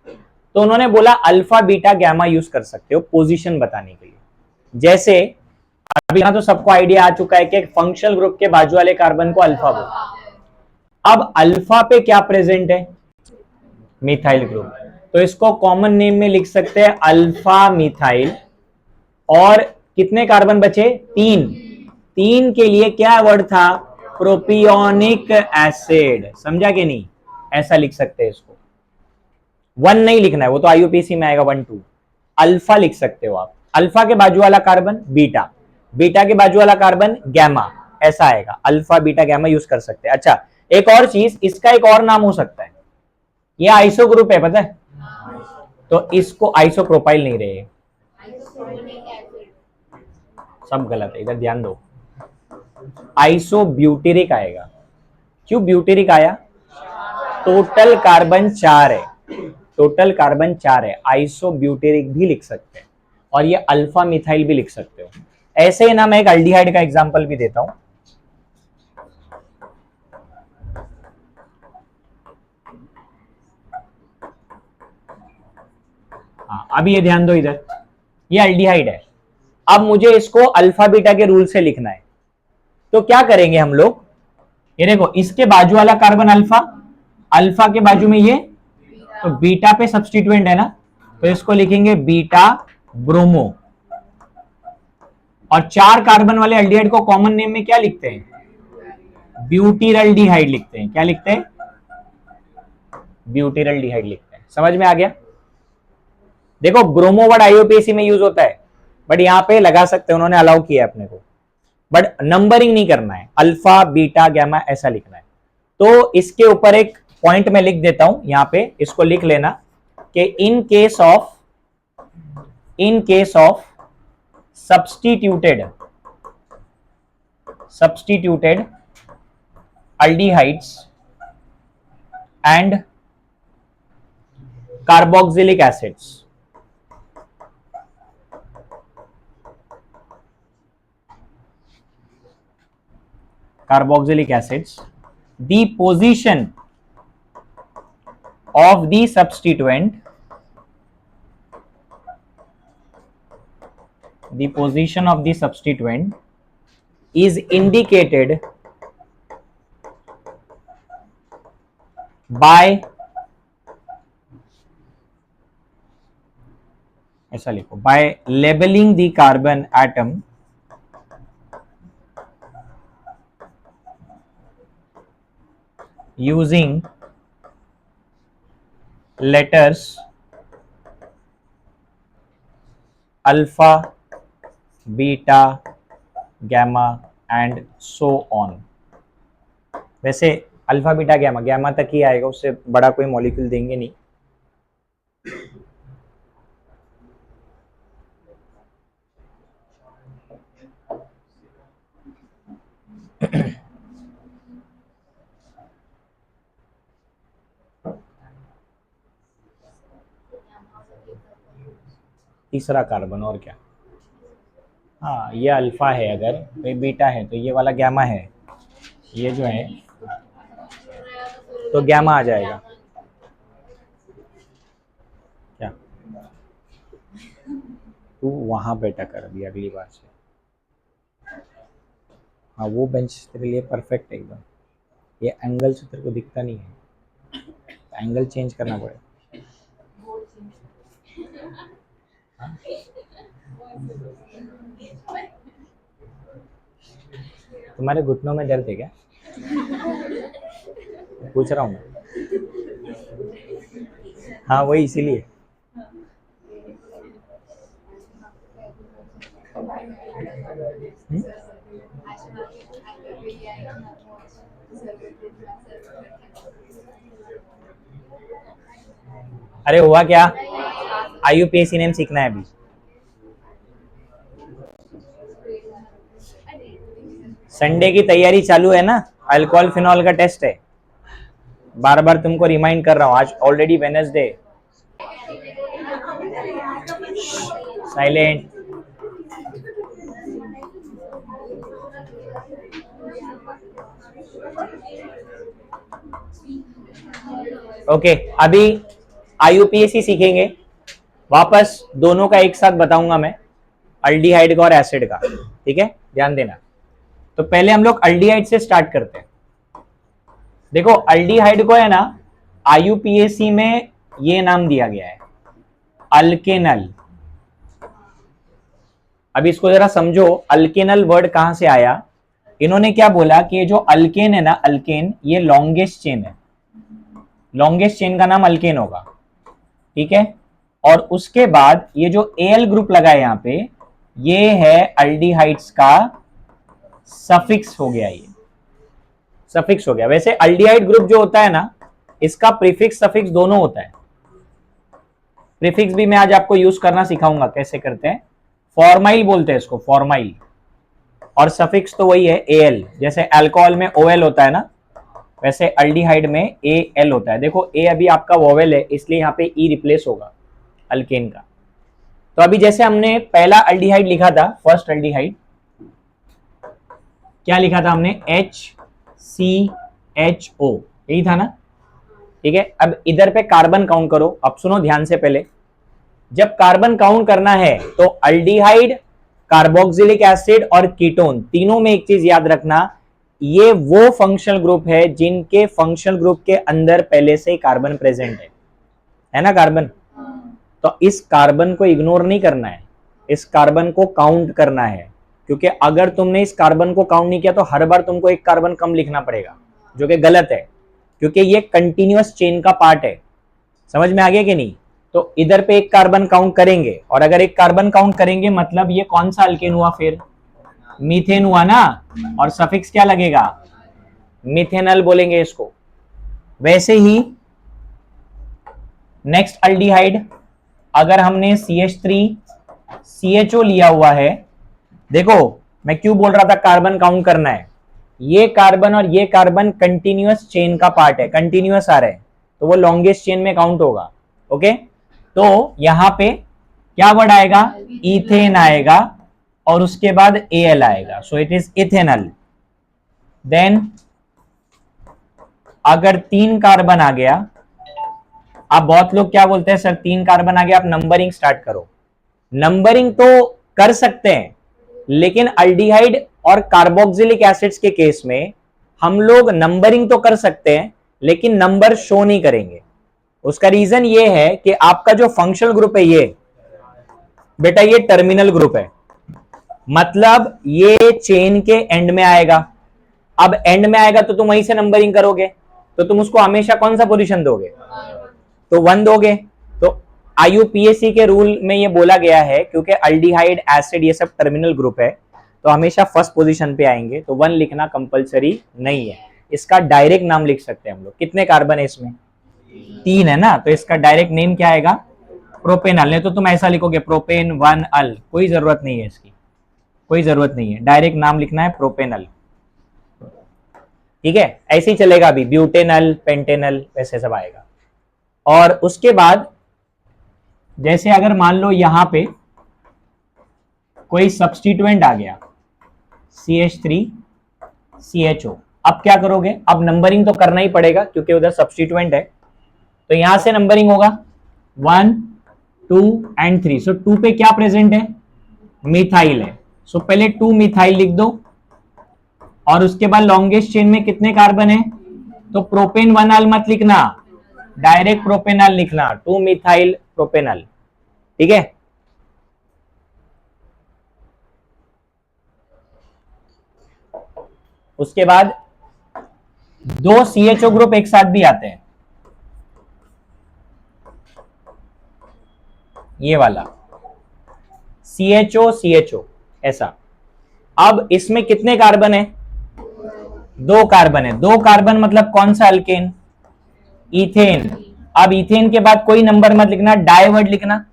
तो उन्होंने बोला अल्फा बीटा गैमा यूज कर सकते हो पोजीशन बताने के लिए। जैसे अभी यहां तो सबको आइडिया आ चुका है कि फंक्शनल ग्रुप के बाजू वाले कार्बन को अल्फा बोलते। अब अल्फा पे क्या प्रेजेंट है, मिथाइल ग्रुप, तो इसको कॉमन नेम में लिख सकते हैं अल्फा मिथाइल। और कितने कार्बन बचे, तीन। तीन के लिए क्या वर्ड था, प्रोपियोनिक एसिड, समझा कि नहीं, ऐसा लिख सकते हैं इसको। वन नहीं लिखना है, वो तो आईयूपीसी में आएगा 1 2। अल्फा लिख सकते हो आप, अल्फा के बाजू वाला कार्बन बीटा, बीटा के बाजू वाला कार्बन गैमा, ऐसा आएगा, अल्फा बीटा गैमा यूज कर सकते हैं। अच्छा एक और चीज, इसका एक और नाम हो सकता है, ये आइसो ग्रुप है पता है, तो इसको आइसोप्रोपाइल नहीं रहे, सब गलत है, इधर ध्यान दो, आइसोब्यूटेरिक आएगा। क्यों ब्यूटेरिक आया, टोटल कार्बन 4 है, टोटल कार्बन 4 है, आइसोब्यूटेरिक भी लिख सकते हैं, और ये अल्फा मिथाइल भी लिख सकते हो। ऐसे ही ना मैं एक अल्डिहाइड का एग्जांपल भी देता हूं। हाँ अभी ये ध्यान दो, इधर ये अल्डिहाइड है, अब मुझे इसको अल्फा बीटा के रूल से लिखना है, तो क्या करेंगे हम लोग, ये देखो इसके बाजू वाला कार्बन अल्फा, अल्फा के बाजू में ये, तो बीटा पे सब्स्टिट्यूएंट है ना, तो इसको लिखेंगे बीटा ब्रोमो। और 4 कार्बन वाले अल्डिहाइड को कॉमन नेम में क्या लिखते हैं, ब्यूटीरल्डिहाइड लिखते हैं। क्या लिखते हैं, ब्यूटीरल्डिहाइड लिखते हैं। समझ में आ गया। देखो ब्रोमो वर्ड आईयूपीएसी में यूज होता है, बट यहां पे लगा सकते हैं, उन्होंने अलाउ किया है अपने को, बट नंबरिंग नहीं करना है, अल्फा बीटा गैमा ऐसा लिखना है। तो इसके ऊपर एक पॉइंट में लिख देता हूं, यहां पे इसको लिख लेना कि in case of substituted aldehydes and carboxylic acids, the position of the substituent is indicated by, ऐसा लिखो, by labeling the carbon atom using letters alpha, beta, gamma and so on। वैसे अल्फा बीटा गैमा, गैमा तक ही आएगा, उससे बड़ा कोई molecule देंगे नहीं। तीसरा कार्बन, और क्या, हाँ ये अल्फा है, अगर ये बीटा है तो ये वाला गैमा है, ये जो है तो गैमा आ जाएगा। क्या तू वहां बैठा कर अभी, अगली बार से, हाँ वो बेंच तेरे लिए परफेक्ट है एकदम, ये एंगल से तेरे को दिखता नहीं है, एंगल चेंज करना पड़ेगा। तुम्हारे घुटनों में दर्द है क्या, पूछ रहा हूँ मैं। हाँ वही, इसीलिए। अरे हुआ क्या, आईयूपीएसी नेम सीखना है अभी। संडे की तैयारी चालू है ना, अल्कोहल फिनॉल का टेस्ट है, बार बार तुमको रिमाइंड कर रहा हूं, आज ऑलरेडी वेडनेसडे। साइलेंट। ओके, अभी आईयूपीएसी सीखेंगे वापस, दोनों का एक साथ बताऊंगा मैं, अल्डिहाइड का और एसिड का, ठीक है, ध्यान देना। तो पहले हम लोग अल्डिहाइड से स्टार्ट करते हैं। देखो अल्डिहाइड को है ना आईयूपीएसी में ये नाम दिया गया है, अल्केनल। अब इसको जरा समझो, अल्केनल वर्ड कहां से आया। इन्होंने क्या बोला कि ये जो अल्केन है ना, अल्केन ये लॉन्गेस्ट चेन है, लॉन्गेस्ट चेन का नाम अल्केन होगा, ठीक है। और उसके बाद ये जो एल ग्रुप लगा है यहां पे, ये है अल्डिहाइड्स का सफिक्स हो गया, ये सफिक्स हो गया। वैसे अल्डिहाइड ग्रुप जो होता है ना, इसका प्रीफिक्स सफिक्स दोनों होता है। प्रीफिक्स भी मैं आज आपको यूज करना सिखाऊंगा कैसे करते हैं। फॉर्माइल बोलते हैं इसको, फॉर्माइल, और सफिक्स तो वही है एल, जैसे अल्कोहल में ओएल होता है ना, वैसे अल्डिहाइड में ए एल होता है। देखो ए अभी आपका वोवेल है, इसलिए यहाँ पे ई रिप्लेस होगा अल्केन का। तो अभी जैसे हमने पहला अल्डिहाइड लिखा था, फर्स्ट अल्डिहाइड क्या लिखा था हमने, HCHO, यही था ना, ठीक है। अब इधर पे कार्बन काउंट करो। अब सुनो ध्यान से, पहले जब कार्बन काउंट करना है तो अल्डिहाइड, कार्बोक्सिलिक एसिड और कीटोन, तीनों में एक चीज याद रखना, ये वो फंक्शनल ग्रुप है जिनके फंक्शनल ग्रुप के अंदर पहले से ही कार्बन प्रेजेंट है ना कार्बन। तो इस कार्बन को इग्नोर नहीं करना है, इस कार्बन को काउंट करना है, क्योंकि अगर तुमने इस कार्बन को काउंट नहीं किया तो हर बार तुमको एक कार्बन कम लिखना पड़ेगा, जो कि गलत है, क्योंकि ये कंटिन्यूअस चेन का पार्ट है। समझ में आ गया कि नहीं। तो इधर पे एक कार्बन काउंट करेंगे, और अगर एक कार्बन काउंट करेंगे मतलब ये कौन सा अल्केन हुआ, फिर मीथेन हुआ ना, और सफिक्स क्या लगेगा, मिथेनल बोलेंगे इसको। वैसे ही नेक्स्ट अल्डिहाइड, अगर हमने CH3CHO लिया हुआ है, देखो मैं क्यों बोल रहा था कार्बन काउंट करना है, ये कार्बन और ये कार्बन कंटिन्यूअस चेन का पार्ट है, कंटिन्यूअस आ रहे हैं, तो वो लॉन्गेस्ट चेन में काउंट होगा। ओके, तो यहां पे क्या वर्ड आएगा, इथेन आएगा, और उसके बाद Al आएगा, so it is ethanal. Then अगर 3 कार्बन आ गया, आप बहुत लोग क्या बोलते हैं, सर 3 कार्बन आ गया आप नंबरिंग स्टार्ट करो। नंबरिंग तो कर सकते हैं, लेकिन अल्डिहाइड और कार्बोक्सिलिक एसिड्स के केस में हम लोग नंबरिंग तो कर सकते हैं, लेकिन नंबर शो नहीं करेंगे। उसका रीजन ये है कि आपका जो फंक्शनल ग्रुप है ये बेटा, ये टर्मिनल ग्रुप है, मतलब ये चेन के एंड में आएगा। अब एंड में आएगा तो तुम वहीं से नंबरिंग करोगे, तो तुम उसको हमेशा कौन सा पोजीशन दोगे, तो 1 दोगे। तो आईयूपीएसी के रूल में ये बोला गया है, क्योंकि अल्डिहाइड, एसिड ये सब टर्मिनल ग्रुप है, तो हमेशा फर्स्ट पोजीशन पे आएंगे, तो 1 लिखना कंपलसरी नहीं है। इसका डायरेक्ट नाम लिख सकते हैं हम लोग। कितने कार्बन है इसमें, 3 है ना, तो इसका डायरेक्ट नेम क्या आएगा, प्रोपेनल। नहीं तो तुम ऐसा लिखोगे प्रोपेन 1 अल, कोई जरूरत नहीं है इसकी, कोई जरूरत नहीं है, डायरेक्ट नाम लिखना है प्रोपेनल, ठीक है। ऐसे ही चलेगा अभी, ब्यूटेनल, पेंटेनल, वैसे सब आएगा। और उसके बाद जैसे अगर मान लो यहां पे कोई सब्स्टिट्यूएंट आ गया, CH3CHO, अब क्या करोगे, अब नंबरिंग तो करना ही पड़ेगा क्योंकि उधर सब्स्टिट्यूएंट है, तो यहां से नंबरिंग होगा 1, 2 एंड 3। सो 2 पे क्या प्रेजेंट है, मिथाइल है, सो पहले 2 मिथाइल लिख दो, और उसके बाद लॉन्गेस्ट चेन में कितने कार्बन है, तो प्रोपेन 1 अल मत लिखना, डायरेक्ट प्रोपेनल लिखना, 2 मिथाइल प्रोपेनल, ठीक है। उसके बाद 2 CHO ग्रुप एक साथ भी आते हैं, ये वाला CHO ऐसा। अब इसमें कितने कार्बन है, 2 कार्बन है। 2 कार्बन मतलब कौन सा अल्केन, इथेन। अब इथेन के बाद कोई नंबर मत लिखना, डाई वर्ड लिखना।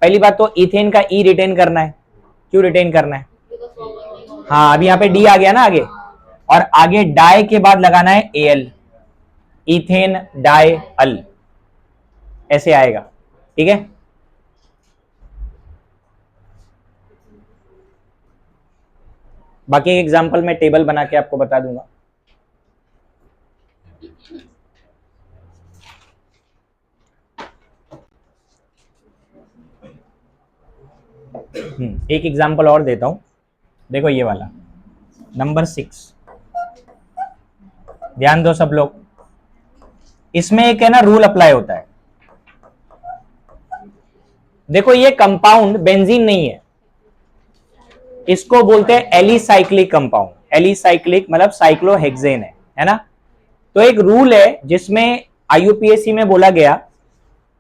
पहली बात तो इथेन का ई रिटेन करना है, क्यों रिटेन करना है, हाँ अभी यहाँ पे डी आ गया ना आगे, और आगे डाई के बाद लगाना है एल, इथेन डाई अल, ऐसे आएगा। ठीक है, बाकी एक एग्जांपल मैं टेबल बना के आपको बता दूंगा। एक एग्जांपल और देता हूं, देखो ये वाला नंबर 6, ध्यान दो सब लोग, इसमें एक है ना रूल अप्लाई होता है। देखो ये कंपाउंड बेंजीन नहीं है, इसको बोलते हैं एलिसाइक्लिक कंपाउंड, एलिसाइक्लिक मतलब साइक्लोहेक्सेन है ना। तो एक रूल है जिसमें आईयूपीएसी में बोला गया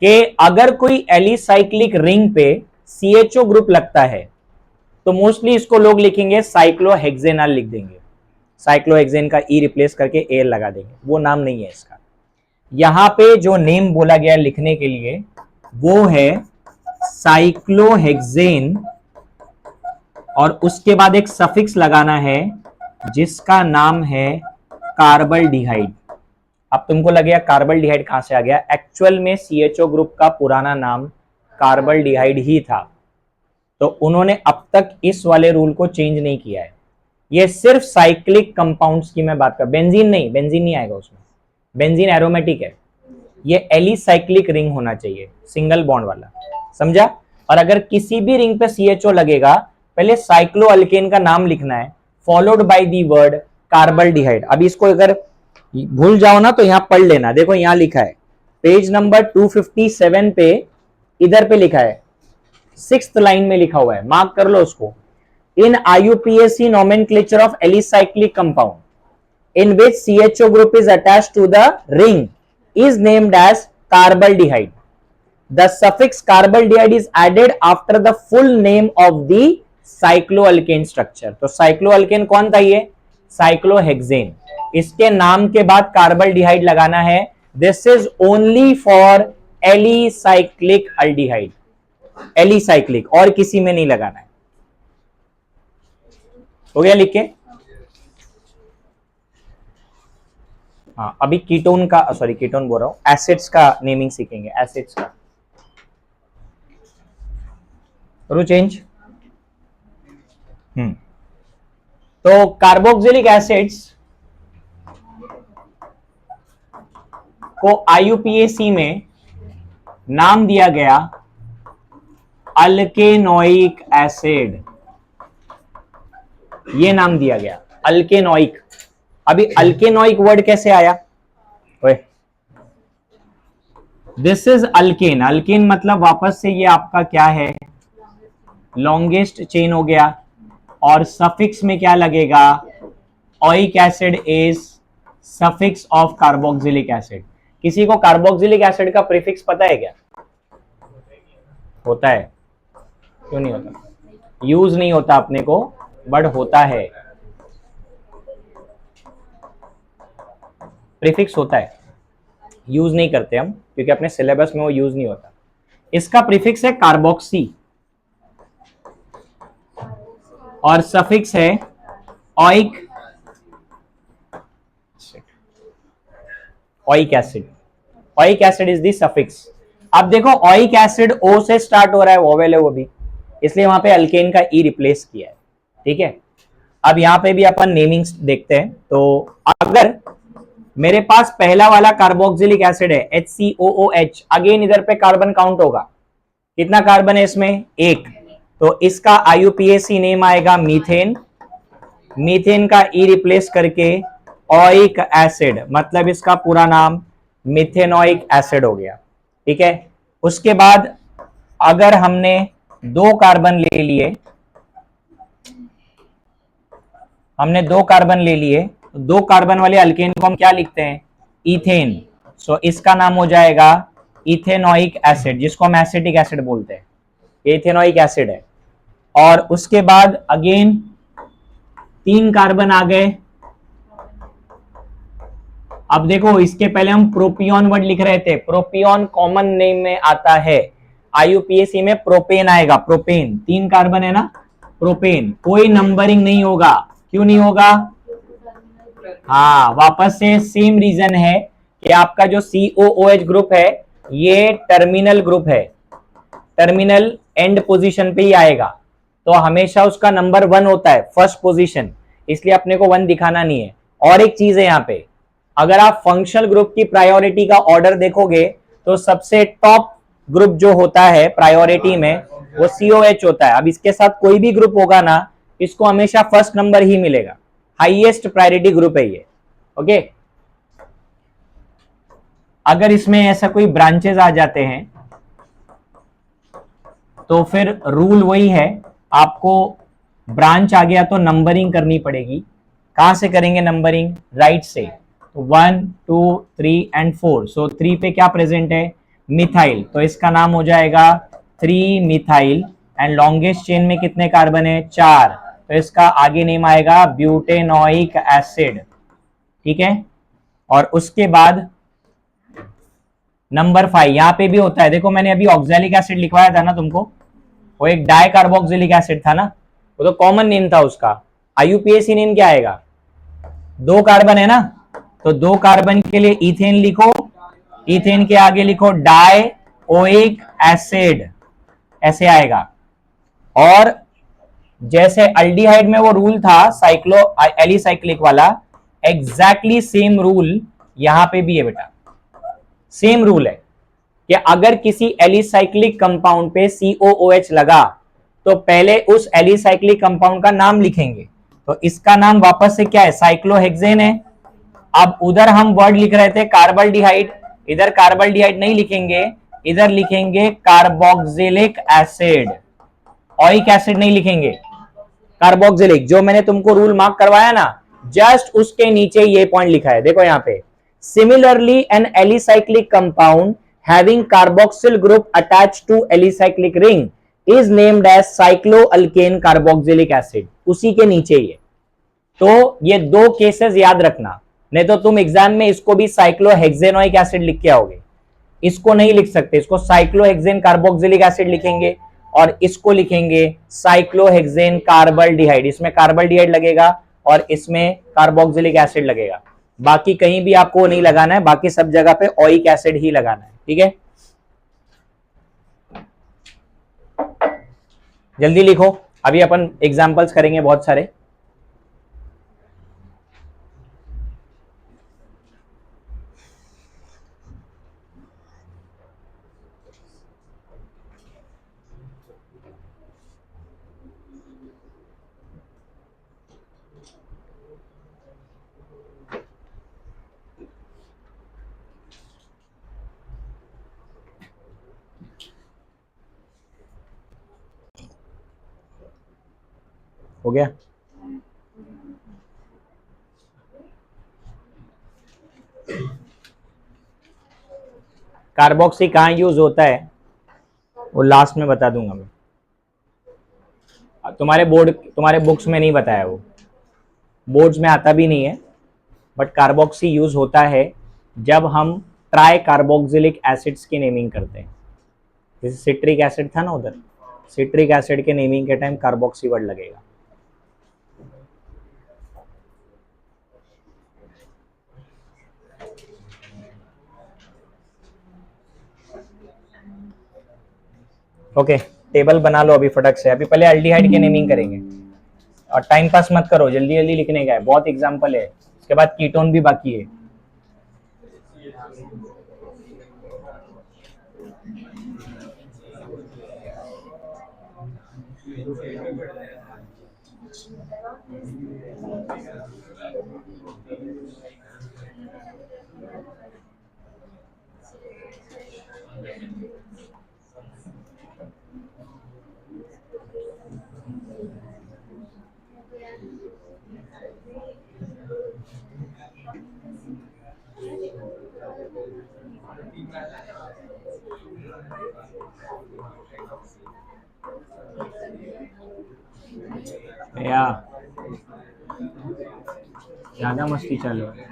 कि अगर कोई एलिसाइक्लिक रिंग पे सीएचओ ग्रुप लगता है तो मोस्टली इसको लोग लिखेंगे साइक्लोहेक्सेनॉल लिख देंगे, साइक्लोहेक्सेन का ई रिप्लेस करके एल लगा देंगे, वो नाम नहीं है इसका। यहां पे जो नेम बोला गया लिखने के लिए वो है साइक्लोहेक्सेन, और उसके बाद एक सफिक्स लगाना है जिसका नाम है कार्बल्डिहाइड। अब तुमको लगेगा कार्बल्डिहाइड कहां से आ गया, एक्चुअल में सीएचओ ग्रुप का पुराना नाम कार्बल्डिहाइड ही था, तो उन्होंने अब तक इस वाले रूल को चेंज नहीं किया है। ये सिर्फ साइक्लिक कंपाउंड्स की मैं बात कर, बेंजीन नहीं, बेंजीन नहीं आएगा उसमें, बेंजीन एरोमेटिक है, ये एलिसाइक्लिक रिंग होना चाहिए, सिंगल बॉन्ड वाला, समझा। और अगर किसी भी रिंग पे सीएचओ लगेगा पहले साइक्लोअल्केन का नाम लिखना है फॉलोड बाय दी वर्ड कार्बल्डिहाइड। अभी इसको अगर भूल जाओ ना तो यहां पढ़ लेना, देखो यहां लिखा है पेज नंबर 257 पे, इधर पे लिखा है 6th लाइन में लिखा हुआ है, मार्क कर लो उसको। In IUPAC nomenclature of alicyclic compound in which CHO group is attached to the ring is named as carbaldehyde. The suffix carbaldehyde is added after the full name of the cycloalkane structure. तो cycloalkane कौन था ये, cyclohexane, इसके नाम के बाद कार्बल्डिहाइड लगाना है। This is only for alicyclic aldehyde, alicyclic, और किसी में नहीं लगाना है। हो गया लिख के। हाँ अभी कीटोन का, सॉरी कीटोन बोल रहा हूं, एसिड्स का नेमिंग सीखेंगे, एसिड्स का। करो चेंज। तो कार्बोक्सिलिक एसिड्स को आईयूपीएसी में नाम दिया गया अल्केनोइक एसिड, ये नाम दिया गया अल्केनोइक। अभी अल्केनोइक वर्ड कैसे आया, दिस इज अल्केन, अल्केन मतलब वापस से ये आपका क्या है, लॉन्गेस्ट चेन हो गया, और सफिक्स में क्या लगेगा, oic acid is suffix of carboxylic acid. किसी को कार्बोक्सिलिक एसिड का प्रीफिक्स पता है क्या, होता है, क्यों नहीं होता, यूज नहीं होता अपने को, बट होता है, प्रीफिक्स होता है, यूज नहीं करते हम क्योंकि अपने सिलेबस में वो यूज नहीं होता। इसका प्रीफिक्स है कार्बोक्सी और सफिक्स है oic, oic acid, oic acid is the suffix. अब देखो ओइक एसिड ओ से स्टार्ट हो रहा है, वोवेल है वो भी, इसलिए वहां पे अल्केन का ई रिप्लेस किया है। ठीक है, अब यहां पे भी अपन नेमिंग्स देखते हैं। तो अगर मेरे पास पहला वाला कार्बोक्सिलिक एसिड है HCOOH, अगेन इधर पे कार्बन काउंट होगा, कितना कार्बन है इसमें, एक, तो इसका आईयूपीएसी नेम आएगा मीथेन, मीथेन का ई रिप्लेस करके ओइक एसिड, मतलब इसका पूरा नाम मिथेनोइक एसिड हो गया। ठीक है, उसके बाद अगर हमने दो कार्बन ले लिए, हमने दो कार्बन ले लिए, दो कार्बन वाले अल्केन को हम क्या लिखते हैं, इथेन, सो इसका नाम हो जाएगा इथेनोइक एसिड, जिसको हम एसिटिक एसिड बोलते हैं, ये इथेनोइक एसिड है। और उसके बाद अगेन तीन कार्बन आ गए। अब देखो इसके पहले हम प्रोपियोन वर्ड लिख रहे थे, प्रोपियोन कॉमन नेम में आता है, आईयूपीएसी में प्रोपेन आएगा, प्रोपेन, तीन कार्बन है ना, प्रोपेन, कोई नंबरिंग नहीं होगा। क्यों नहीं होगा? हाँ, वापस से सेम रीजन है कि आपका जो COOH ग्रुप है ये टर्मिनल ग्रुप है, टर्मिनल एंड पोजीशन पे ही आएगा, तो हमेशा उसका नंबर 1 होता है, फर्स्ट पोजीशन, इसलिए अपने को 1 दिखाना नहीं है। और एक चीज है यहाँ पे, अगर आप फंक्शनल ग्रुप की प्रायोरिटी का ऑर्डर देखोगे तो सबसे टॉप ग्रुप जो होता है प्रायोरिटी में वो COH होता है। अब इसके साथ कोई भी ग्रुप होगा ना, इसको हमेशा फर्स्ट नंबर ही मिलेगा, हाईएस्ट प्रायोरिटी ग्रुप है ये। ओके, अगर इसमें ऐसा कोई ब्रांचेस आ जाते हैं तो फिर रूल वही है, आपको ब्रांच आ गया तो नंबरिंग करनी पड़ेगी। कहां से करेंगे नंबरिंग? राइट से। तो 1 2 3 एंड 4, सो 3 पे क्या प्रेजेंट है? मिथाइल, तो इसका नाम हो जाएगा 3 मिथाइल। एंड लॉन्गेस्ट चेन में कितने कार्बन है? 4, तो इसका आगे नेम आएगा ब्यूटेनोइक एसिड। ठीक है, और उसके बाद नंबर 5 यहां पे भी होता है, देखो मैंने अभी ऑक्सैलिक एसिड लिखवाया था ना तुमको, वो एक डाई कार्बोक्सिलिक एसिड था ना, वो तो कॉमन नेम था उसका। IUPAC नेम क्या आएगा? 2 कार्बन है ना, तो 2 कार्बन के लिए इथेन लिखो, इथेन के आगे लिखो डाइओइक एसिड, ऐसे आएगा। और जैसे अल्डिहाइड में वो रूल था साइक्लो एलिसाइक्लिक वाला, एग्जैक्टली सेम रूल यहां पे भी है बेटा। सेम रूल है कि अगर किसी एलिसाइक्लिक कंपाउंड पे COOH लगा तो पहले उस एलिसाइक्लिक कंपाउंड का नाम लिखेंगे, तो इसका नाम वापस से क्या है? साइक्लोहेक्सेन है। अब उधर हम वर्ड लिख रहे थे कार्बल्डिहाइड, इधर कार्बल्डिहाइड नहीं लिखेंगे, इधर लिखेंगे कार्बोक्सिलिक एसिड, ऑइक एसिड नहीं लिखेंगे, कार्बोक्सिलिक। जो मैंने तुमको रूल मार्क करवाया ना, जस्ट उसके नीचे ये पॉइंट लिखा है, देखो यहां पे, similarly an alicyclic compound having carboxyl group attached to alicyclic ring is named as cycloalkane carboxylic acid, उसी के नीचे ये। तो ये 2 केसेस याद रखना, नहीं तो तुम एग्जाम में इसको भी साइक्लोहेक्सेनोइक एसिड लिख के आओगे, इसको नहीं लिख सकते, इसको साइक्लोहेक्सेन कार्बोक्सिलिक एसिड लिखेंगे और इसको लिखेंगे साइक्लोहेक्सेन कार्बल्डिहाइड, इसमें कार्बल्डिहाइड लगेगा और इसमें कार्बोक्सिलिक एसिड लगेगा। बाकी कहीं भी आपको नहीं लगाना है, बाकी सब जगह पे ओइक एसिड ही लगाना है। ठीक है, जल्दी लिखो, अभी अपन एग्जांपल्स करेंगे बहुत सारे। हो गया? कार्बोक्सी कहां यूज होता है वो लास्ट में बता दूंगा मैं, तुम्हारे बुक्स में नहीं बताया, वो बोर्ड्स में आता भी नहीं है। बट कार्बोक्सी यूज होता है जब हम ट्राई कार्बोक्सिलिक एसिड्स की नेमिंग करते हैं, जैसे सिट्रिक एसिड था ना, उधर सिट्रिक एसिड के नेमिंग के टाइम कार्बोक्सी वर्ड लगेगा। ओके, टेबल बना लो अभी फटक से, अभी पहले अल्डिहाइड की नेमिंग करेंगे, और टाइम पास मत करो, जल्दी जल्दी लिखने का है, बहुत एग्जाम्पल है, उसके बाद कीटोन भी बाकी है। या ज्यादा मस्ती चालू है।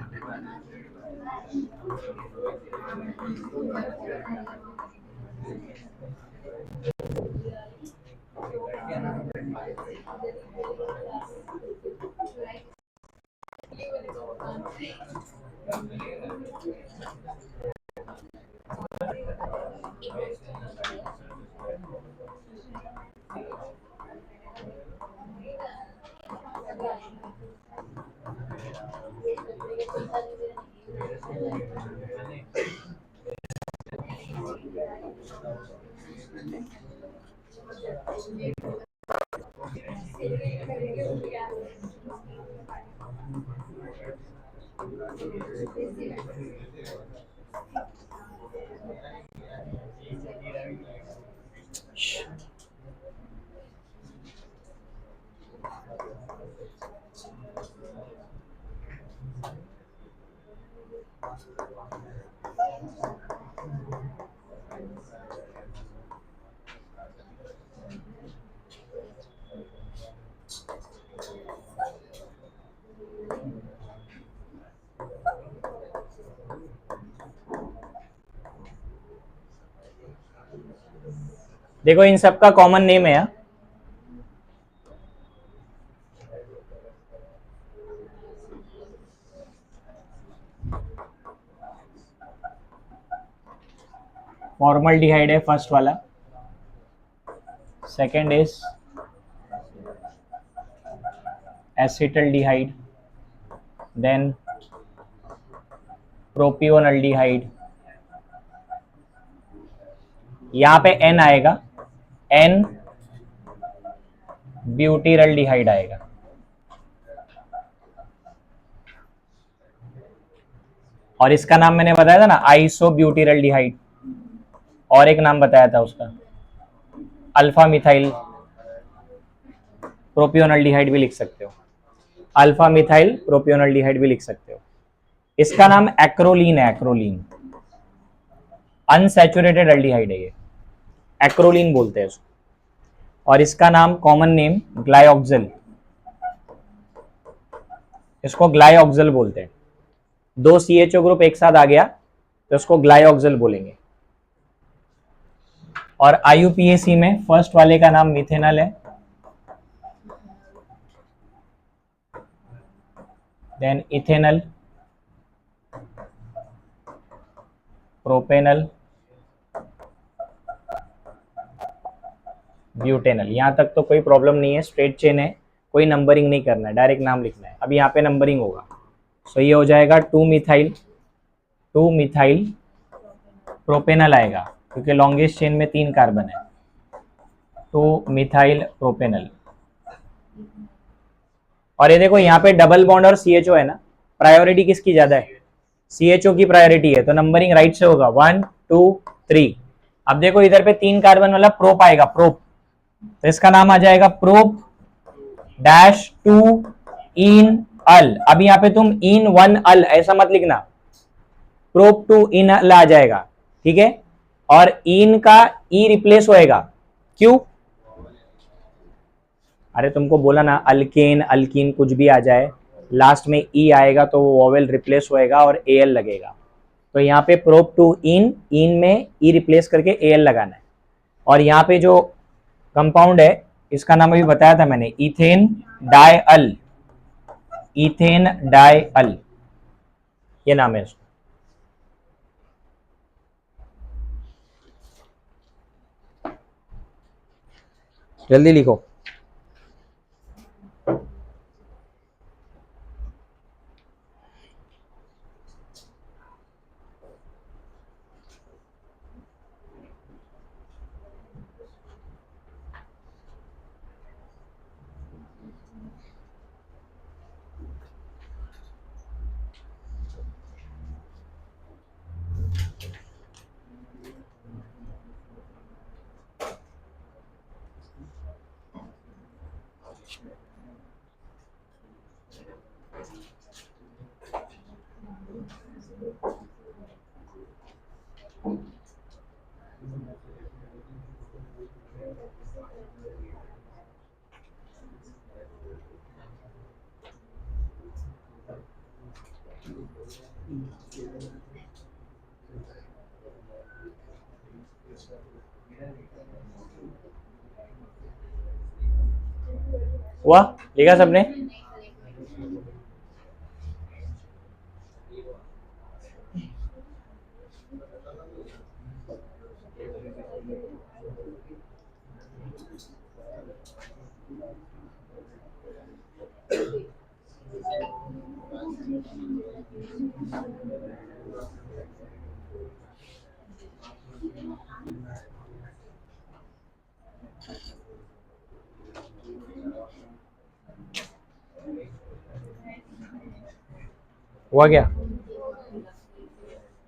देखो इन सबका कॉमन नेम है यहाँ। फॉर्मल्डिहाइड है फर्स्ट वाला, सेकंड इज एसिटल्डिहाइड, देन प्रोपियोनल्डिहाइड, यहाँ पे एन आएगा, एन ब्यूटीरल्डिहाइड आएगा। और इसका नाम मैंने बताया था ना आइसोब्यूटीरल्डिहाइड, और एक नाम बताया था उसका अल्फा मिथाइल प्रोपियोनल्डिहाइड भी लिख सकते हो, अल्फा मिथाइल प्रोपियोनल्डिहाइड भी लिख सकते हो। इसका नाम एक्रोलीन है, एक्रोलीन, अनसैचुरेटेड एल्डिहाइड है ये, एक्रोलीन बोलते हैं उसको। और इसका नाम कॉमन नेम ग्लाइऑक्सिल, इसको ग्लाइऑक्सिल बोलते हैं। दो CHO ग्रुप एक साथ आ गया तो इसको ग्लाइऑक्सिल बोलेंगे। और IUPAC में फर्स्ट वाले का नाम मिथेनल है, देन इथेनल, प्रोपेनल, ब्यूटेनल। यहां तक तो कोई प्रॉब्लम नहीं है, स्ट्रेट चेन है, कोई नंबरिंग नहीं करना है, डायरेक्ट नाम लिखना है। अब यहाँ पे नंबरिंग होगा, सो ये हो जाएगा 2 मिथाइल, 2 मिथाइल प्रोपेनल आएगा क्योंकि लॉन्गेस्ट चेन में 3 कार्बन है, 2 मिथाइल प्रोपेनल। और ये देखो यहाँ पे डबल बॉन्ड और CHO है ना, प्रायोरिटी किसकी ज्यादा है? CHO की प्रायोरिटी है, तो नंबरिंग राइट से होगा 1 2 3। अब देखो इधर पे 3 कार्बन वाला प्रोप आएगा, प्रोप, तो इसका नाम आ जाएगा प्रोप डैश 2 इन अल। अब यहाँ पे तुम इन 1 अल ऐसा मत लिखना, प्रोप 2 इन अल आ जाएगा, ठीक है। और इन का ई रिप्लेस होएगा, क्यों? अरे तुमको बोला ना, अल्केन अल्कीन कुछ भी आ जाए लास्ट में ई आएगा तो वो वॉवेल रिप्लेस होएगा और AL लगेगा। तो यहाँ पे प्रोप टू इन, इन में ई रिप्लेस करके AL लगाना है। और यहाँ पे जो कंपाउंड है इसका नाम अभी बताया था मैंने, इथेन डायअल, इथेन डायअल, ये नाम है इसका। जल्दी लिखो। हुआ? लिखा सबने? हुआ क्या?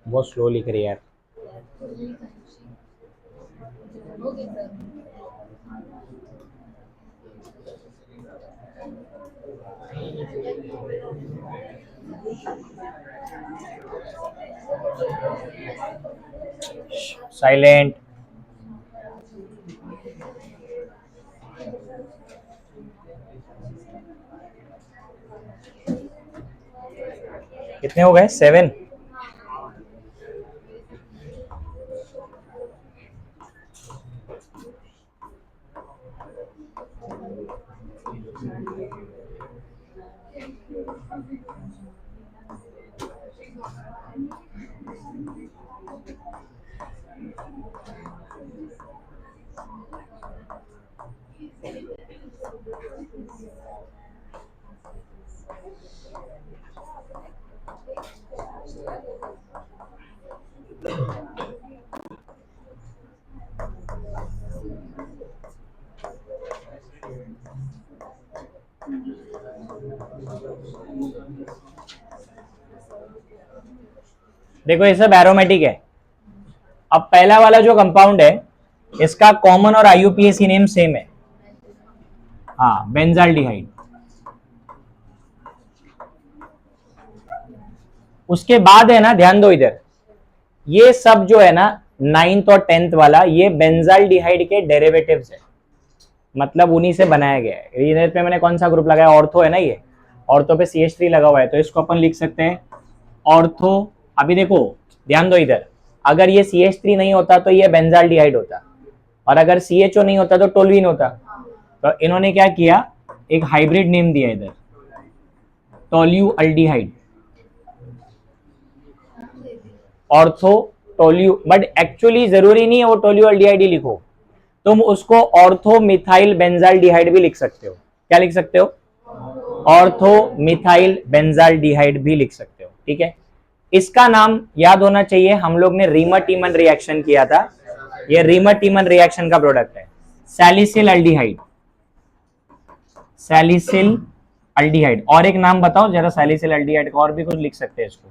बहुत स्लो लिख रही है यार। साइलेंट। कितने हो गए? 7। देखो ये सब एरोमेटिक है। अब पहला वाला जो कंपाउंड है इसका कॉमन और आईयूपीएसी नेम सेम है। हाँ, बेंजाल्डिहाइड। उसके बाद है ना, ध्यान दो इधर, ये सब जो है ना 9th और 10th वाला, ये बेंजाल्डिहाइड के डेरिवेटिव्स है, मतलब उन्हीं से बनाया गया है। इधर पे मैंने कौन सा ग्रुप लगाया? ऑर्थो है ना, ये ऑर्थो पे CH3 लगा हुआ है, तो इसको अपन लिख सकते हैं ऑर्थो। अभी देखो ध्यान दो इधर, अगर ये CH3 नहीं होता तो ये बेंजाल्डिहाइड होता, और अगर CHO नहीं होता तो टोल्यूइन होता। तो इन्होंने क्या किया, एक हाइब्रिड नेम दिया इधर, टोल्यूअल्डिहाइड, ऑर्थो टोल्यू, बट एक्चुअली जरूरी नहीं है वो टोल्यूअल्डिहाइड ही लिखो, तुम उसको ऑर्थो मिथाइल बेंजाल्डिहाइड भी लिख सकते हो। क्या लिख सकते हो? ऑर्थो मिथाइल बेंजाल्डिहाइड भी लिख सकते हो, ठीक है। इसका नाम याद होना चाहिए, हम लोग ने रीमर-टीमन रिएक्शन किया था, ये रीमर-टीमन रिएक्शन का प्रोडक्ट है, सैलिसिल अल्डिहाइड। Salicyl aldehyde. और एक नाम बताओ जरा सैलिसिल अल्डिहाइड का, और भी कुछ लिख सकते हैं इसको।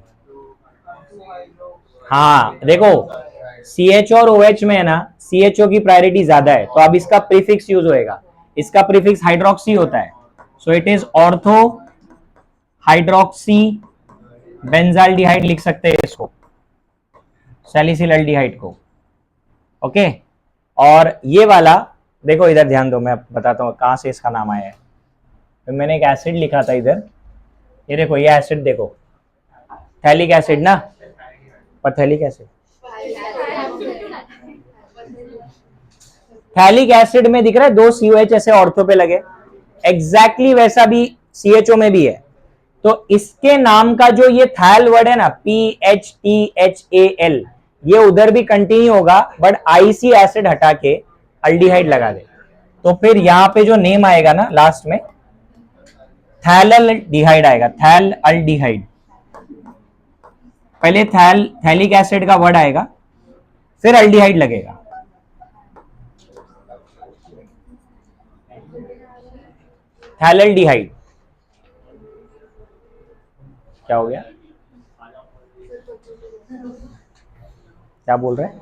हाँ देखो, CH और OH में है ना, CHO की प्रायोरिटी ज्यादा है, तो अब इसका प्रीफिक्स यूज होएगा, इसका प्रीफिक्स हाइड्रोक्सी होता है, सो it is ortho hydroxy benzaldehyde लिख सकते हैं इसको, सैलिसिल अल्डिहाइड को, ओके। और ये वाला देखो इधर ध्यान दो, मैं बताता हूँ कहां से इसका नाम आया है। तो मैंने एक एसिड लिखा था इधर, ये देखो, ये एसिड देखो, थैलिक एसिड ना, पैथेलिक एसिड, थैलिक एसिड में दिख रहा है 2 COH ऐसे ऑर्थो पे लगे, एग्जैक्टली वैसा भी CHO में भी है। तो इसके नाम का जो ये थैल वर्ड है ना, PHTHAL, ये उधर भी कंटिन्यू होगा, बट IC एसिड हटा के अल्डिहाइड लगा दे, तो फिर यहां पे जो नेम आएगा ना लास्ट में, थैलल्डिहाइड आएगा, थैलल्डिहाइड। पहले थैलिक एसिड का वर्ड आएगा, फिर अल्डिहाइड लगेगा। थैलल्डिहाइड। क्या हो गया? क्या बोल रहे हैं?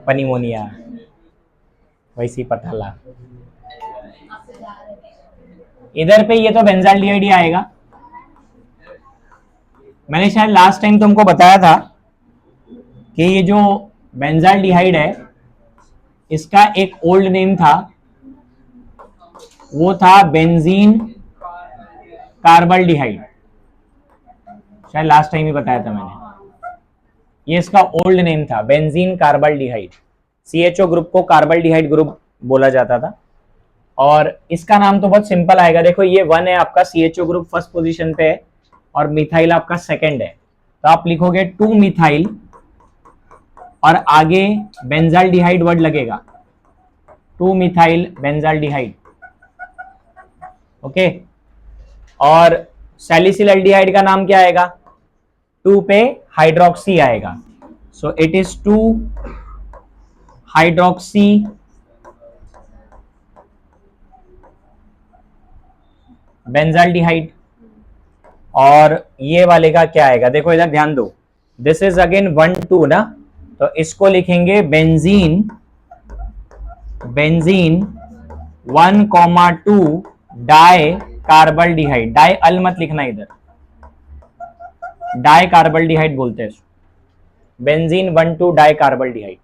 पनीमोनिया, वैसी पथाला। इधर पे ये तो बेंजाल्डिहाइड ही आएगा। मैंने शायद लास्ट टाइम तुमको बताया था कि ये जो बेंजाल्डिहाइड है, इसका एक ओल्ड नेम था, वो था बेंजीन कार्बल्डिहाइड, शायद लास्ट टाइम ही बताया था मैंने। ये इसका ओल्ड नेम था, बेंजीन कार्बल्डिहाइड। CHO ग्रुप को कार्बल्डिहाइड ग्रुप बोला जाता था, और इसका नाम तो बहुत सिंपल आएगा। देखो ये 1 है आपका, CHO ग्रुप फर्स्ट पोजीशन पे है, और मिथाइल आपका सेकंड है, तो आप लिखोगे 2 मिथाइल और आगे बेंजाल्डिहाइड वर्ड लगेगा, 2 मिथाइल बेंजाल्डिहाइड। ओके, और सैलिसिलएल्डिहाइड का नाम क्या आएगा? 2 पे हाइड्रोक्सी आएगा, so it is 2 hydroxy benzaldehyde. और ये वाले का क्या आएगा? देखो इधर ध्यान दो, दिस इज अगेन 1 2 ना, तो इसको लिखेंगे बेंजीन, बेंजीन 1,2 डाई कार्बल्डिहाइड। डाई अल मत लिखना इधर, डाई कार्बल्डिहाइड बोलते हैं इसको, बेंजीन 1,2 डाई कार्बल्डिहाइड।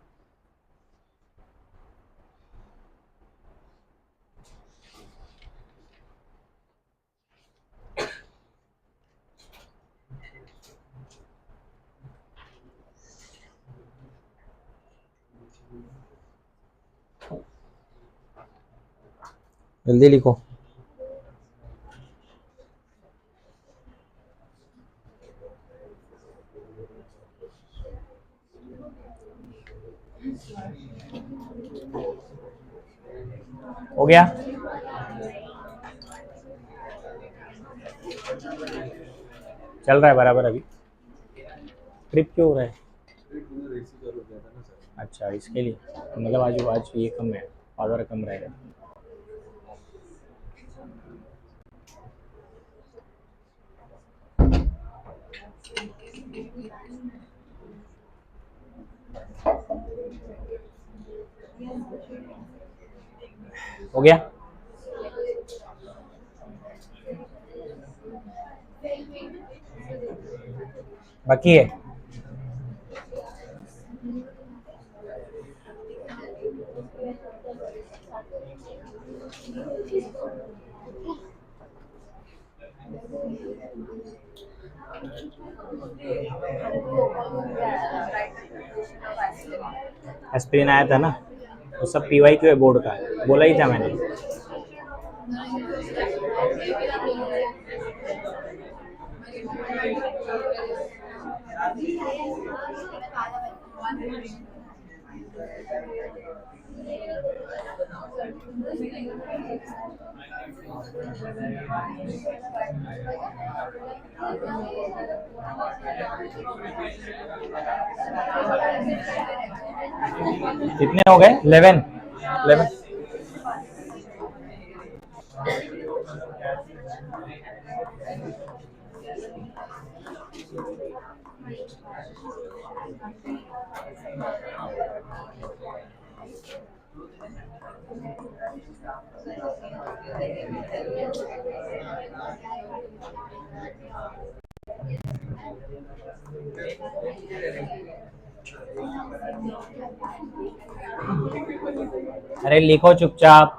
जल्दी लिखो। हो गया? चल रहा है बराबर अभी? ट्रिप क्यों हो रहा है? अच्छा, इसके लिए मतलब आज ये कम है, पावर कम रहेगा। हो गया? बाकी है? एस्पिरिन आया था ना, वो सब पीवाई क्यू है बोर्ड का, बोला ही था मैंने। कितने हो गए? 11 11। अरे लिखो चुपचाप।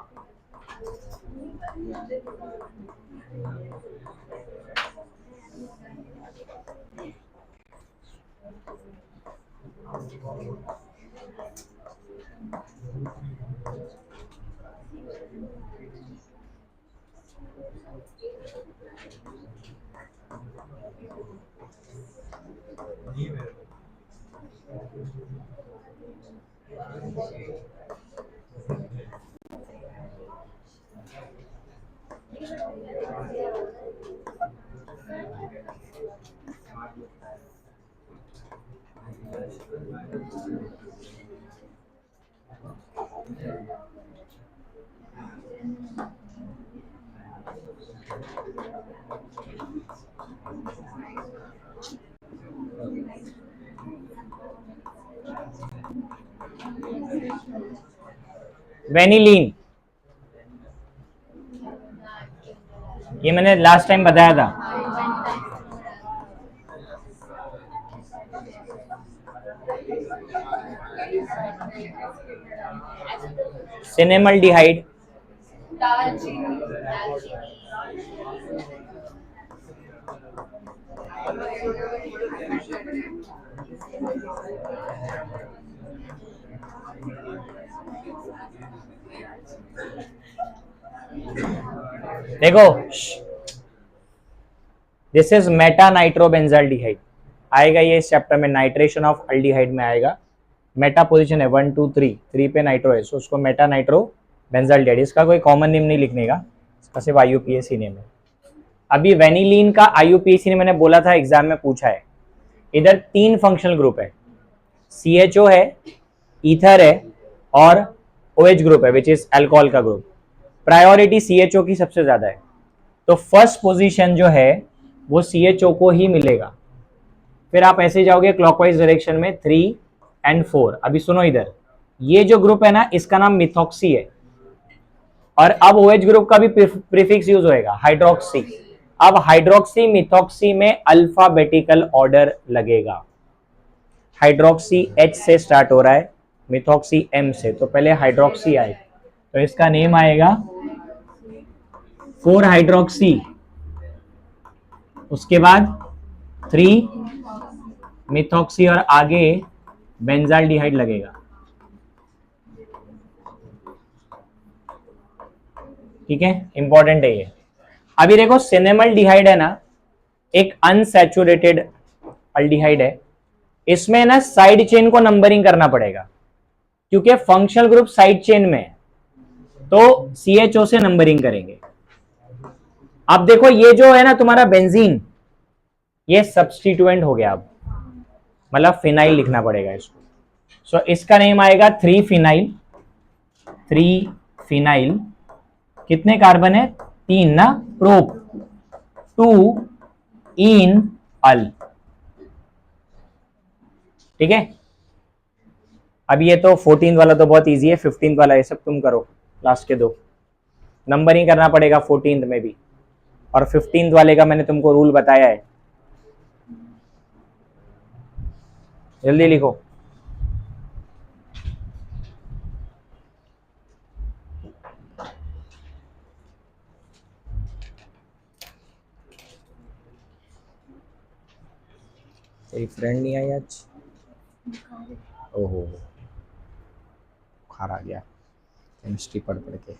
वेनिलीन, ये मैंने लास्ट टाइम बताया था। सिनेमल्डिहाइड, देखो दिस इज मेटा नाइट्रोबेंजाल्डिहाइड आएगा, ये इस चैप्टर में नाइट्रेशन ऑफ अल्डिहाइड में आएगा। मेटा पोजीशन है 1 2 3, 3 पे नाइट्रो है, सो उसको मेटा नाइट्रो बेंजाल्डिहाइड, इसका कोई कॉमन नेम नहीं लिखने का, इसका सिर्फ आईयूपीएसी नेम है। अभी वेनिलीन का आईयूपीएसी ने मैंने बोला था एग्जाम में पूछा है। इधर 3 फंक्शनल ग्रुप है, CHO है, ईथर है और OH ग्रुप है विच इज अल्कोहल का ग्रुप। प्रायोरिटी CHO की सबसे ज्यादा है, तो फर्स्ट पोजीशन जो है वो CHO को ही मिलेगा। फिर आप ऐसे जाओगे क्लॉकवाइज डायरेक्शन में 3 और 4। अभी सुनो इधर, ये जो ग्रुप है ना इसका नाम मिथॉक्सी है, और अब OH ग्रुप का भी प्रीफिक्स यूज होएगा हाइड्रोक्सी। अब हाइड्रोक्सी मिथॉक्सी में अल्फाबेटिकल ऑर्डर लगेगा। हाइड्रोक्सी H से स्टार्ट हो रहा है, मिथॉक्सी M से, तो पहले हाइड्रोक्सी आए तो इसका नेम आएगा 4 हाइड्रोक्सी, उसके बाद 3 मिथॉक्सी और आगे बेंजाल्डिहाइड लगेगा। ठीक है, इंपॉर्टेंट है ये। अभी देखो सिनेमल्डिहाइड है ना, एक अनसैचुरेटेड अल्डिहाइड है, इसमें ना साइड चेन को नंबरिंग करना पड़ेगा क्योंकि फंक्शनल ग्रुप साइड चेन में है, तो CHO से नंबरिंग करेंगे। अब देखो ये जो है ना तुम्हारा बेंजीन, ये सब्स्टिट्यूएंट हो गया, अब मतलब फिनाइल लिखना पड़ेगा इसको। सो इसका नेम आएगा 3 फिनाइल। 3 फिनाइल, कितने कार्बन है? 3 ना, प्रोप 2 इन अल। ठीक है, अब ये तो 14th वाला तो बहुत इजी है, 15th वाला ये सब तुम करो, लास्ट के 2 नंबरिंग करना पड़ेगा 14th में भी, और 15th वाले का मैंने तुमको रूल बताया है, जल्दी लिखो। तेरी फ्रेंड नहीं आई आज? ओहो, बुखार आ गया केमिस्ट्री पढ़ पढ़ के।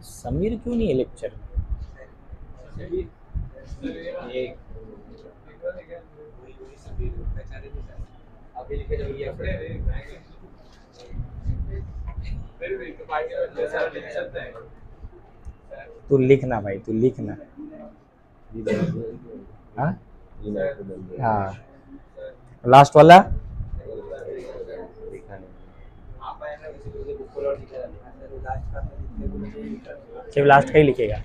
समीर क्यों नहीं है लेक्चर में? तू लिखना भाई, तू लिखना। हाँ हाँ, लास्ट वाला सिर्फ लास्ट का ही लिखेगा।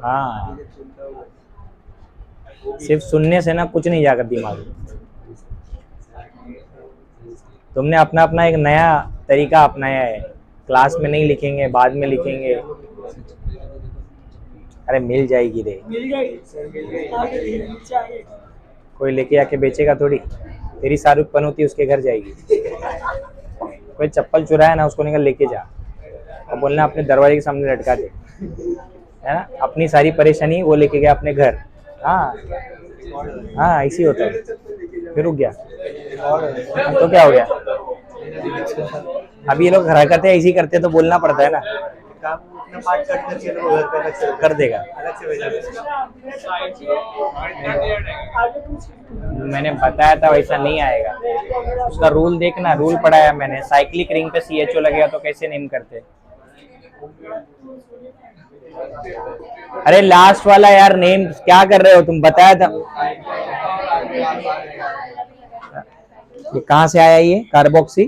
हाँ, सिर्फ सुनने से ना कुछ नहीं जाकर दिमाग में। तुमने अपना अपना एक नया तरीका अपनाया है, क्लास में नहीं लिखेंगे, बाद में लिखेंगे। अरे मिल जाएगी रे, कोई लेके आके बेचेगा थोड़ी, तेरी शाहरुख पनौती उसके घर जाएगी। कोई चप्पल चुराया ना, उसको निकल लेके जा और बोलना अपने दरवाजे के सामने लटका दे, है ना। अपनी सारी परेशानी वो लेके गया अपने घर। हाँ हाँ, ऐसी होता है। फिर रुक गया तो क्या हो गया? अभी ये लोग हरकतें ऐसी करते तो बोलना पड़ता है ना, कर देगा। मैंने बताया था वैसा नहीं आएगा, उसका रूल देखना, रूल पढ़ाया मैंने। साइक्लिक रिंग पे CHO लगेगा तो कैसे नेम करते? अरे लास्ट वाला यार, नेम क्या कर रहे हो तुम? बताया था। ये कहां से आया? ये कार्बोक्सी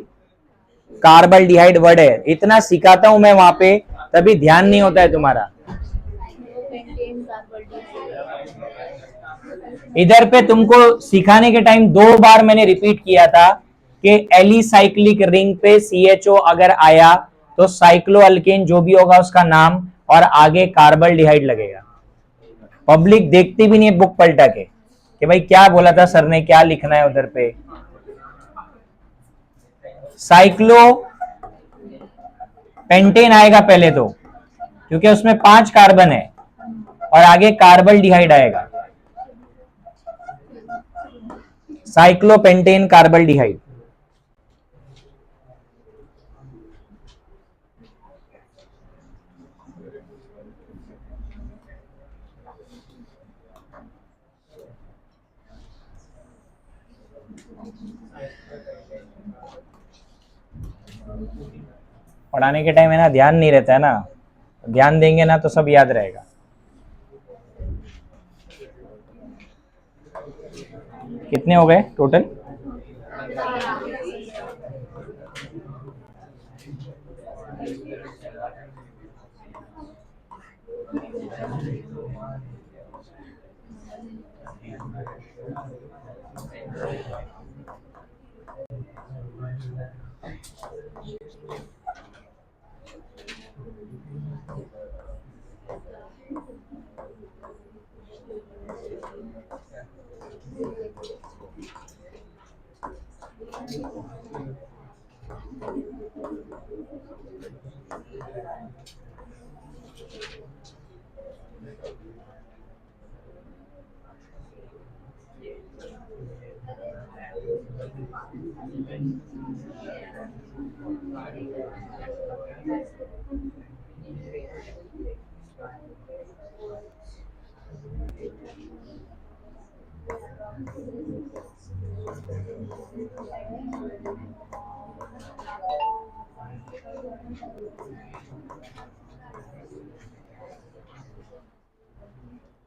कार्बल्डिहाइड वर्ड है, इतना सिखाता हूं मैं वहां पे, तभी ध्यान नहीं होता है तुम्हारा। इधर पे तुमको सिखाने के टाइम 2 बार मैंने रिपीट किया था कि एलिसाइक्लिक रिंग पे CHO अगर आया तो साइक्लोअल्केन जो भी होगा उसका नाम और आगे कार्बल्डिहाइड लगेगा। पब्लिक देखती भी नहीं है बुक पलटा के कि भाई क्या बोला था सर ने, क्या लिखना है उधर पे। साइक्लो पेंटेन आएगा पहले तो, क्योंकि उसमें 5 कार्बन है, और आगे कार्बल्डिहाइड आएगा। साइक्लोपेंटेन कार्बल्डिहाइड, पढ़ाने के टाइम है ना ध्यान नहीं रहता है ना, ध्यान देंगे ना तो सब याद रहेगा। कितने हो गए टोटल?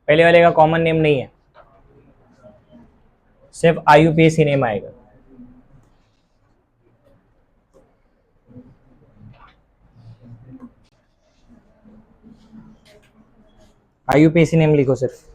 पहले वाले का कॉमन नेम नहीं है, सिर्फ IUPAC नेम आएगा। IUPAC नेम लिखो सिर्फ।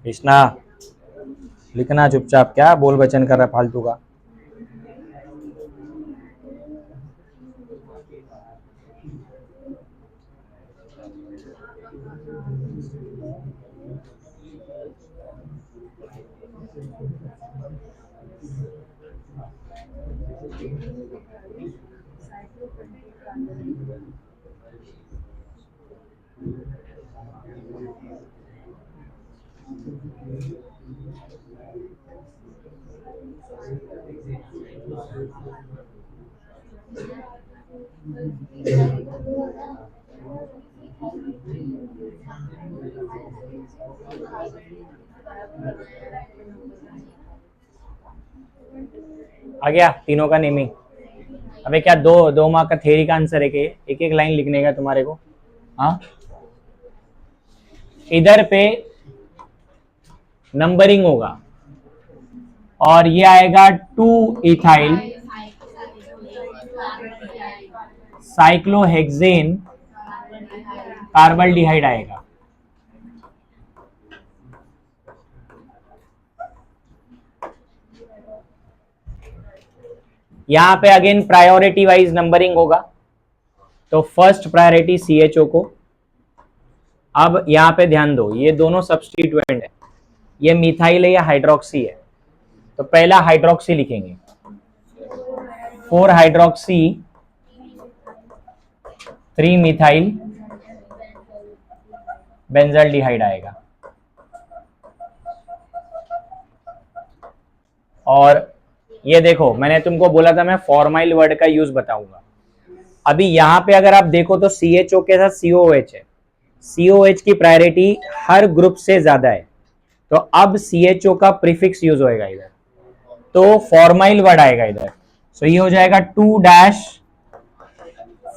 कृष्णा लिखना चुपचाप, क्या बोल बचन कर रहा फालतू का। आ गया तीनों का नेमिंग। अबे क्या दो मार्क का थ्योरी का आंसर है कि एक एक लाइन लिखने का तुम्हारे को? हाँ, इधर पे नंबरिंग होगा और ये आएगा 2 इथाइल साइक्लोहेक्सेन कार्बल्डिहाइड आएगा। यहां पे अगेन प्रायोरिटी वाइज नंबरिंग होगा, तो फर्स्ट प्रायोरिटी CHO को। अब यहां पे ध्यान दो, ये दोनों सब्स्टिट्यूएंट है, ये मिथाइल है या हाइड्रोक्सी है, तो पहला हाइड्रोक्सी लिखेंगे, 4 हाइड्रोक्सी 3 मिथाइल बेंजल्डिहाइड आएगा। और ये देखो मैंने तुमको बोला था मैं फॉर्माइल वर्ड का यूज बताऊंगा। अभी यहां पे अगर आप देखो तो CHO के साथ COOH है, COH की प्रायोरिटी हर ग्रुप से ज्यादा है, तो अब CHO का प्रीफिक्स यूज होएगा इधर, तो फॉर्माइल वर्ड आएगा इधर। सो ये हो जाएगा 2-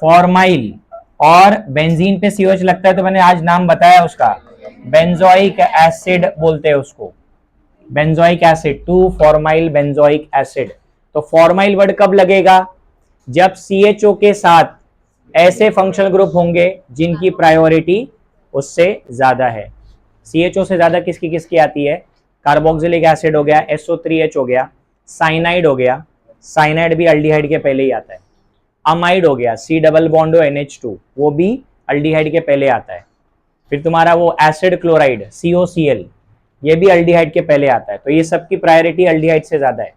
फॉर्माइल, और बेंजीन पे COH लगता है तो मैंने आज नाम बताया उसका, बेंजोइक एसिड बोलते हैं उसको, benzoic acid, 2 formyl benzoic acid. तो फॉर्माइल वर्ड कब लगेगा? जब CHO के साथ ऐसे फंक्शनल ग्रुप होंगे जिनकी प्रायोरिटी उससे ज्यादा है। CHO से ज्यादा किसकी किसकी आती है? कार्बोक्सिलिक एसिड हो गया, SO3H हो गया, साइनाइड हो गया, साइनाइड भी अल्डिहाइड के पहले ही आता है। अमाइड हो गया, C डबल बॉन्ड हो NH2, वो भी अल्डिहाइड के पहले आता है। फिर तुम्हारा वो एसिड क्लोराइड COCl, ये भी अल्डिहाइड के पहले आता है। तो ये सबकी प्रायोरिटी अल्डिहाइड से ज्यादा है।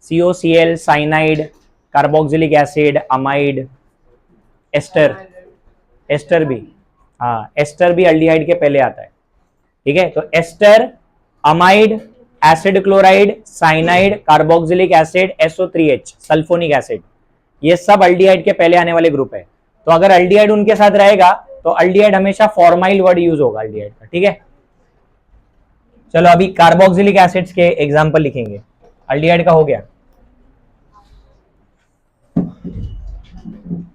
COCl, cyanide, carboxylic acid, amide, ester, ester भी, हाँ एस्टर भी अल्डिहाइड के पहले आता है। ठीक है, तो ester, amide, acid chloride, cyanide, carboxylic acid, SO3H sulphonic acid, ये सब अल्डिहाइड के पहले आने वाले ग्रुप है। तो अगर अल्डिहाइड उनके साथ रहेगा तो अल्डिहाइड हमेशा फॉर्माइल वर्ड यूज होगा अल्डिहाइड का। ठीक है, चलो अभी कार्बोक्सिलिक एसिड्स के एग्जांपल लिखेंगे। अल्डिहाइड का हो गया,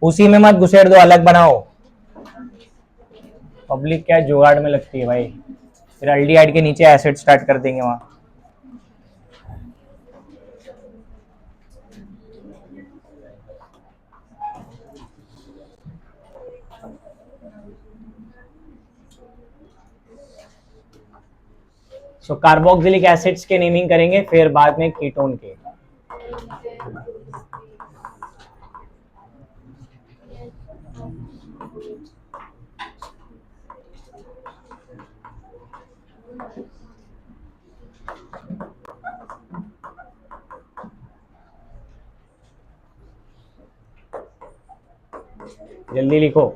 उसी में मत घुसेड़ दो, अलग बनाओ। पब्लिक क्या जुगाड़ में लगती है भाई, फिर अल्डिहाइड के नीचे एसिड स्टार्ट कर देंगे वहां। सो कार्बोक्सिलिक एसिड्स के नेमिंग करेंगे, फिर बाद में कीटोन के। जल्दी लिखो।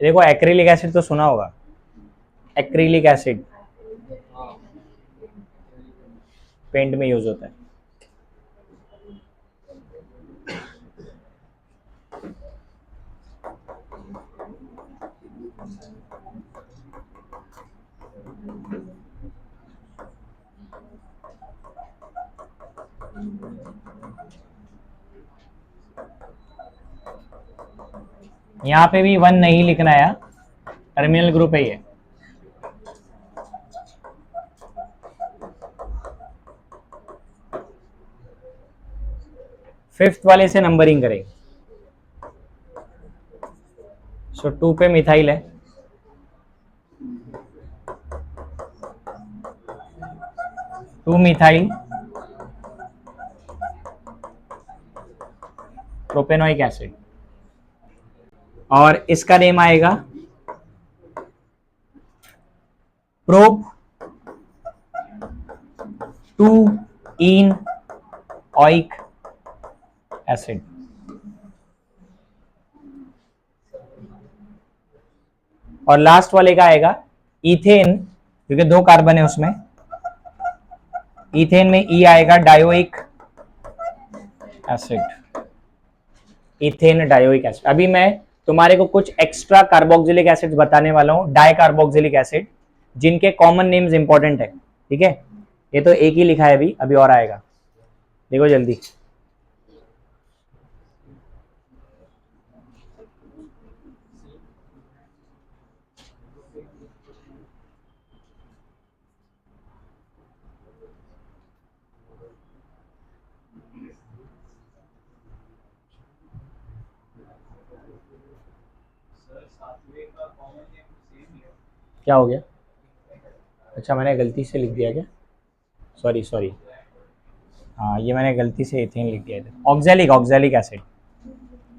देखो एक्रिलिक एसिड तो सुना होगा, एक्रिलिक एसिड पेंट में यूज होता है। यहाँ पे भी 1 नहीं लिखना है, टर्मिनल ग्रुप है ये। फिफ्थ वाले से नंबरिंग करेंगे। सो 2 पे मिथाइल है, 2 मिथाइल प्रोपेनोइक एसिड, और इसका नेम आएगा प्रोप 2 इन ऑइक एसिड। और लास्ट वाले का आएगा इथेन, क्योंकि 2 कार्बन है उसमें, इथेन में ई आएगा dioic acid, ethane dioic acid. अभी मैं तुम्हारे को कुछ एक्स्ट्रा कार्बोक्सिलिक एसिड बताने वाला हूं, डाई कार्बोक्सिलिक एसिड, जिनके कॉमन नेम्स इंपॉर्टेंट है, ठीक है। ये तो एक ही लिखा है, अभी अभी और आएगा, देखो जल्दी। क्या हो गया? अच्छा मैंने गलती से लिख दिया क्या? सॉरी सॉरी, हाँ ये मैंने गलती से इथेन लिख दिया था। ऑक्सैलिक, ऑक्सैलिक एसिड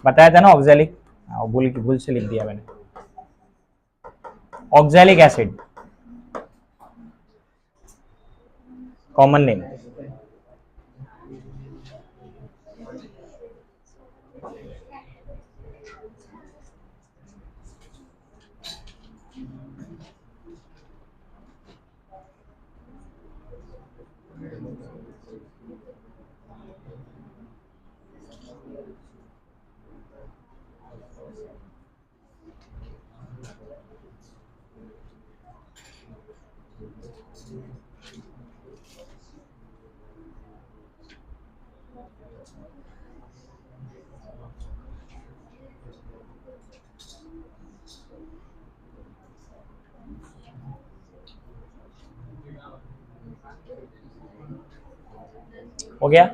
बताया था ना, ऑक्सैलिक, हाँ भूल से लिख दिया मैंने। Oxalic acid common name. हो गया?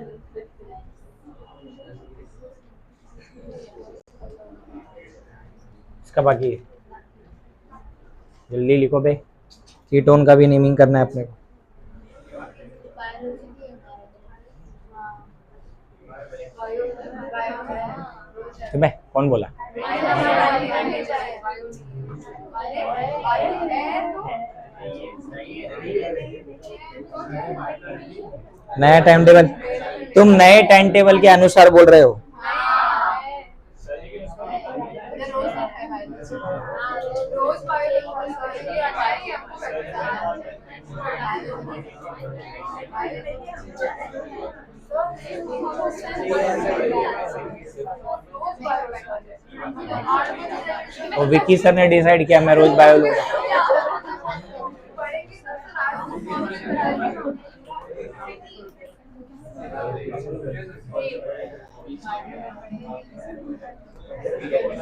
इसका बाकी है, जल्दी लिखो बे, कीटोन का भी नेमिंग करना है अपने को। तुम्हें कौन बोला? नया टाइम टेबल, तुम नए टाइम टेबल के अनुसार बोल रहे हो। और विक्की सर ने डिसाइड किया मैं रोज बायो लूंगा।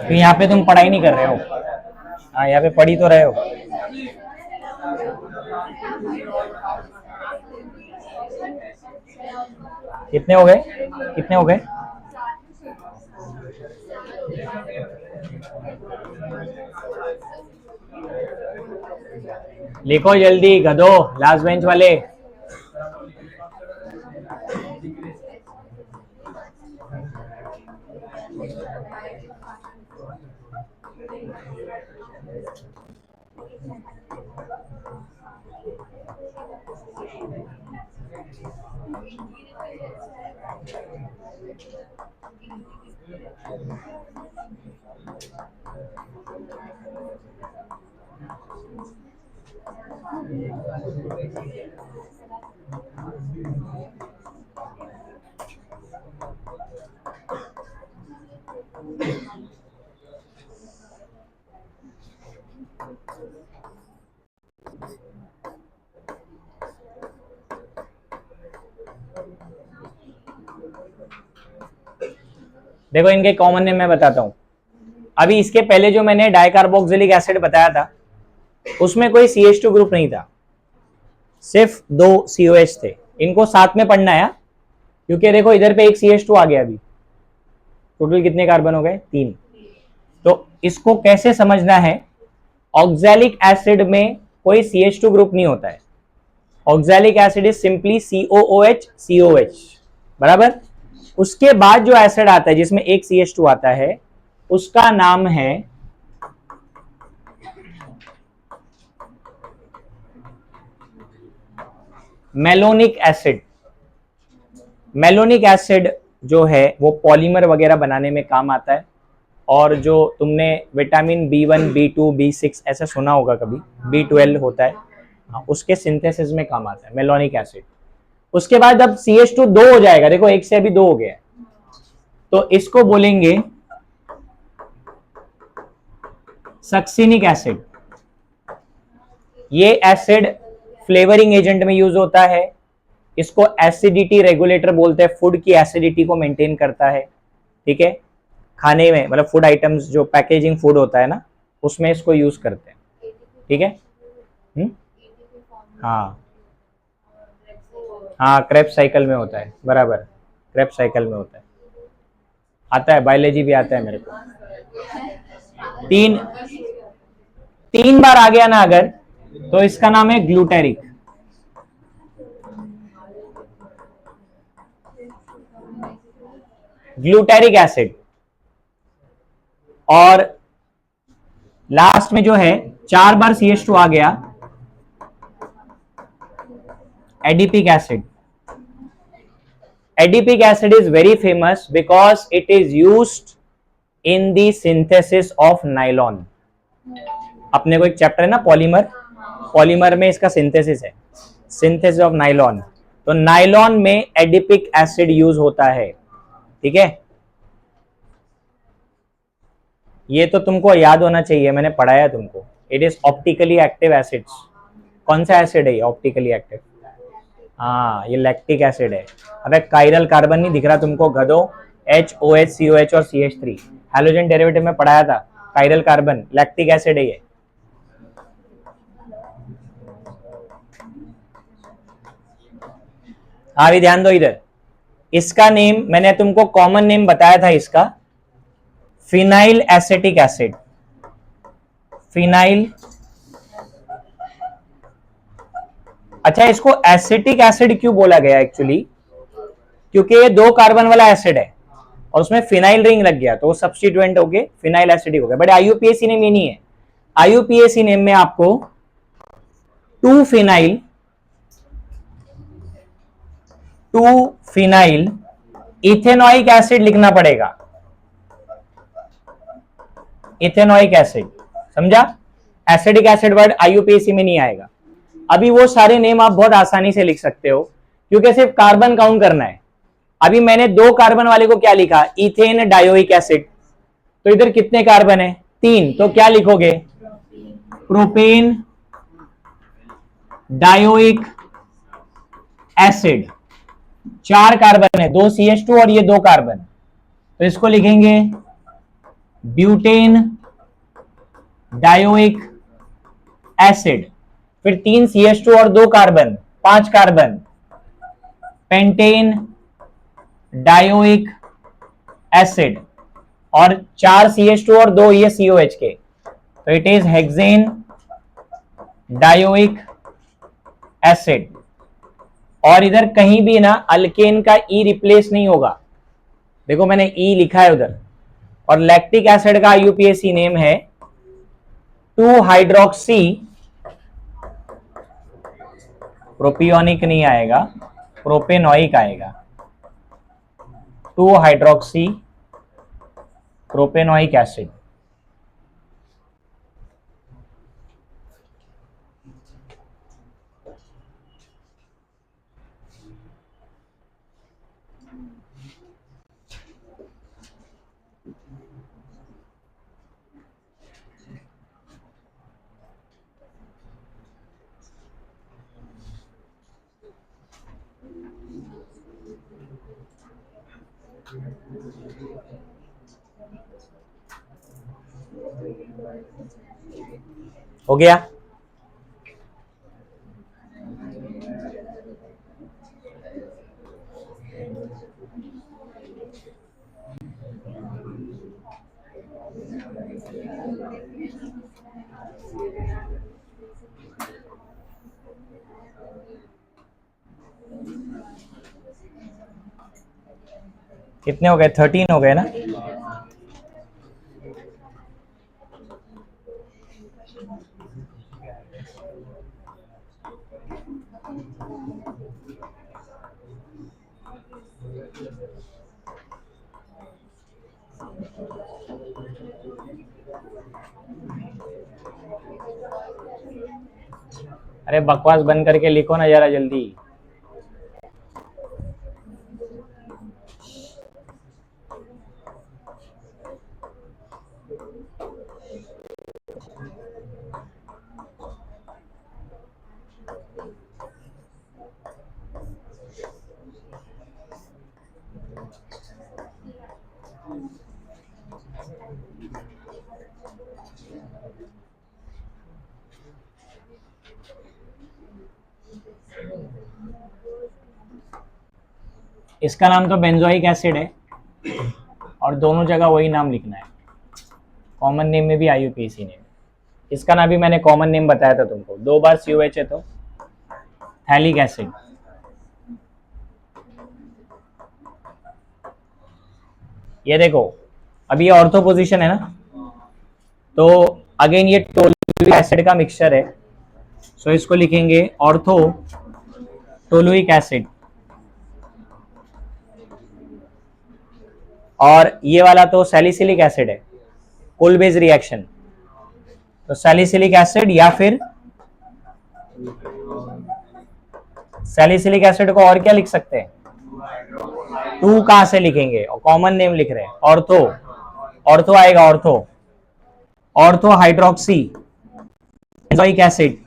तो यहाँ पे तुम पढ़ाई नहीं कर रहे हो? हाँ यहाँ पे पढ़ी तो रहे हो। कितने हो गए, कितने हो गए? लिखो जल्दी गधो, लास्ट बेंच वाले। देखो इनके कॉमन नेम मैं बताता हूं। अभी इसके पहले जो मैंने डाइकार्बोक्सिलिक एसिड बताया था उसमें कोई CH2 ग्रुप नहीं था, सिर्फ 2 COH थे। इनको साथ में पढ़ना है क्योंकि देखो इधर पे एक CH2 आ गया, अभी टोटल कितने कार्बन हो गए? 3। तो इसको कैसे समझना है, ऑक्सैलिक एसिड में कोई CH2 ग्रुप नहीं होता है। Oxalic acid is simply COOH COH, बराबर। उसके बाद जो एसिड आता है जिसमें एक CH2 आता है उसका नाम है मेलोनिक एसिड। मेलोनिक एसिड जो है वो पॉलीमर वगैरह बनाने में काम आता है, और जो तुमने विटामिन B1 B2 B6 ऐसा सुना होगा कभी, B12 होता है, उसके सिंथेसिस में काम आता है मेलोनिक एसिड। उसके बाद अब CH2 2 हो जाएगा, देखो एक से अभी 2 हो गया है, तो इसको बोलेंगे सक्सिनिक एसिड। ये एसिड फ्लेवरिंग एजेंट में यूज होता है। इसको एसिडिटी रेगुलेटर बोलते हैं, फूड की एसिडिटी को मेंटेन करता है। ठीक है, खाने में मतलब फूड आइटम्स जो पैकेजिंग फूड होता है ना, उसमें इसको यूज करते हैं। ठीक है। हाँ हाँ, क्रेब्स साइकिल में होता है, बराबर, क्रेब्स साइकिल में होता है। आता है, बायोलॉजी भी आता है मेरे को। तीन तीन बार आ गया ना अगर, तो इसका नाम है ग्लूटेरिक। Glutaric acid. और लास्ट में जो है 4 बार CH2 आ गया, adipic acid. Adipic acid is very famous because it is used in the synthesis of nylon. अपने को एक चैप्टर है ना पॉलीमर, पॉलीमर में इसका सिंथेसिस है, सिंथेसिस ऑफ नाइलॉन। तो नाइलॉन में एडिपिक एसिड यूज होता है। ठीक है, ये तो तुमको याद होना चाहिए, मैंने पढ़ाया तुमको। It is optically active acids. कौन सा एसिड है ये ऑप्टिकली एक्टिव? हाँ, ये लैक्टिक एसिड है। अबे काइरल कार्बन नहीं दिख रहा तुमको गधो? HOH COH और CH3 हैलोजन डेरिवेटिव में पढ़ाया था। काइरल कार्बन लैक्टिक एसिड है ये। हाँ भी ध्यान दो इधर, इसका नेम मैंने तुमको कॉमन नेम बताया था इसका, फिनाइल एसिटिक एसिड। फिनाइल, अच्छा इसको एसिटिक एसिड क्यों बोला गया एक्चुअली? क्योंकि ये 2 कार्बन वाला एसिड है और उसमें फिनाइल रिंग लग गया, तो वो सब्स्टिट्यूएंट हो गए फिनाइल एसिडिक हो गया। बट IUPAC नेम ये नहीं है। IUPAC नेम में आपको 2 फिनाइल इथेनॉइक एसिड लिखना पड़ेगा। इथेनॉइक एसिड, समझा? एसिडिक एसिड वर्ड IUPAC में नहीं आएगा। अभी वो सारे नेम आप बहुत आसानी से लिख सकते हो क्योंकि सिर्फ कार्बन काउंट करना है। अभी मैंने 2 कार्बन वाले को क्या लिखा? Ethane dioic acid. तो इधर कितने कार्बन है? 3, तो क्या लिखोगे? Propane dioic acid. 4 कार्बन है, 2 CH2 और ये 2 कार्बन, तो इसको लिखेंगे ब्यूटेन डायोइक एसिड। फिर 3 CH2 और 2 carbon, 5 carbon, pentane dioic acid. और 4 CH2 और 2 ये COH के, तो it is hexane dioic acid. और इधर कहीं भी ना अल्केन का ई रिप्लेस नहीं होगा, देखो मैंने ई लिखा है उधर। और लैक्टिक एसिड का IUPAC नेम है 2-हाइड्रोक्सी, प्रोपियोनिक नहीं आएगा, प्रोपेनोइक आएगा। 2-हाइड्रोक्सी प्रोपेनोइक एसिड। हो गया? कितने हो गए? 13 हो गए ना? अरे बकवास बंद करके लिखो ना जरा जल्दी। इसका नाम तो बेंजोइक एसिड है और दोनों जगह वही नाम लिखना है, कॉमन नेम में भी IUPAC नेम। इसका नाम भी मैंने कॉमन नेम बताया था तुमको, 2 बार COH है तो थैलिक एसिड। ये देखो अभी ये ऑर्थो पोजीशन है ना, तो अगेन ये टोलुइक एसिड का मिक्सचर है, सो इसको लिखेंगे ऑर्थो टोलुइक एसिड। और ये वाला तो सैलिसिलिक एसिड है, कोल बेस रिएक्शन, तो सैलिसिलिक एसिड या फिर सैलिसिलिक एसिड को और क्या लिख सकते हैं, 2 कहां से लिखेंगे, और कॉमन नेम लिख रहे हैं ऑर्थो, ऑर्थो आएगा ortho, ortho hydroxy benzoic acid.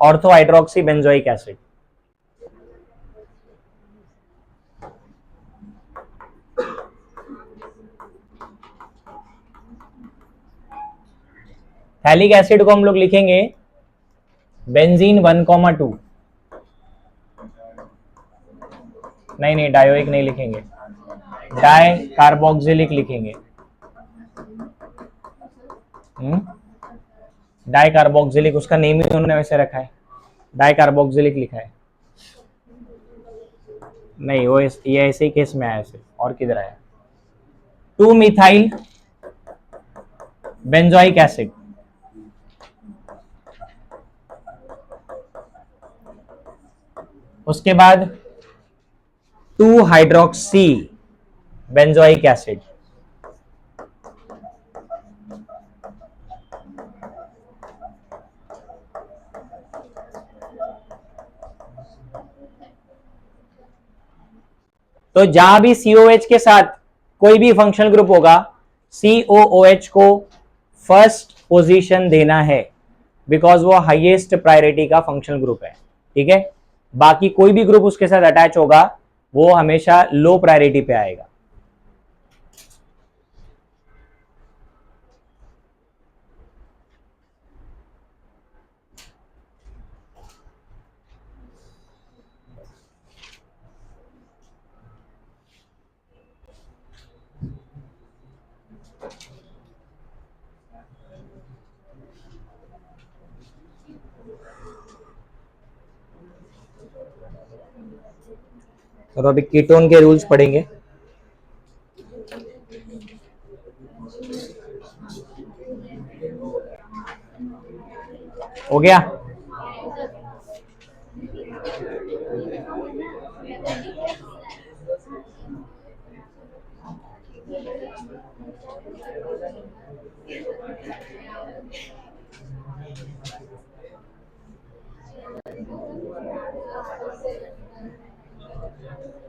Ortho hydroxy benzoic acid. Phthalic acid को हम लोग लिखेंगे बेंजीन 1,2। नहीं डायोइक नहीं लिखेंगे, डाई कार्बोक्सिलिक लिखेंगे। डाई कार्बोक्सिलिक, उसका नेम ही उन्होंने वैसे रखा है, डाई कार्बोक्सिलिक लिखा है। नहीं वो ये ऐसे ही केस में आया सिर्फ, और किधर आया, 2 मिथाइल बेंजोइक एसिड। उसके बाद 2 हाइड्रोक्सी बेंजोइक एसिड। तो जहां भी COH के साथ कोई भी फंक्शनल ग्रुप होगा, COOH को फर्स्ट पोजीशन देना है, बिकॉज वो हाईएस्ट प्रायोरिटी का फंक्शनल ग्रुप है, ठीक है। बाकी कोई भी ग्रुप उसके साथ अटैच होगा वो हमेशा लो प्रायोरिटी पे आएगा। तो अभी कीटोन के रूल्स पढ़ेंगे। हो गया,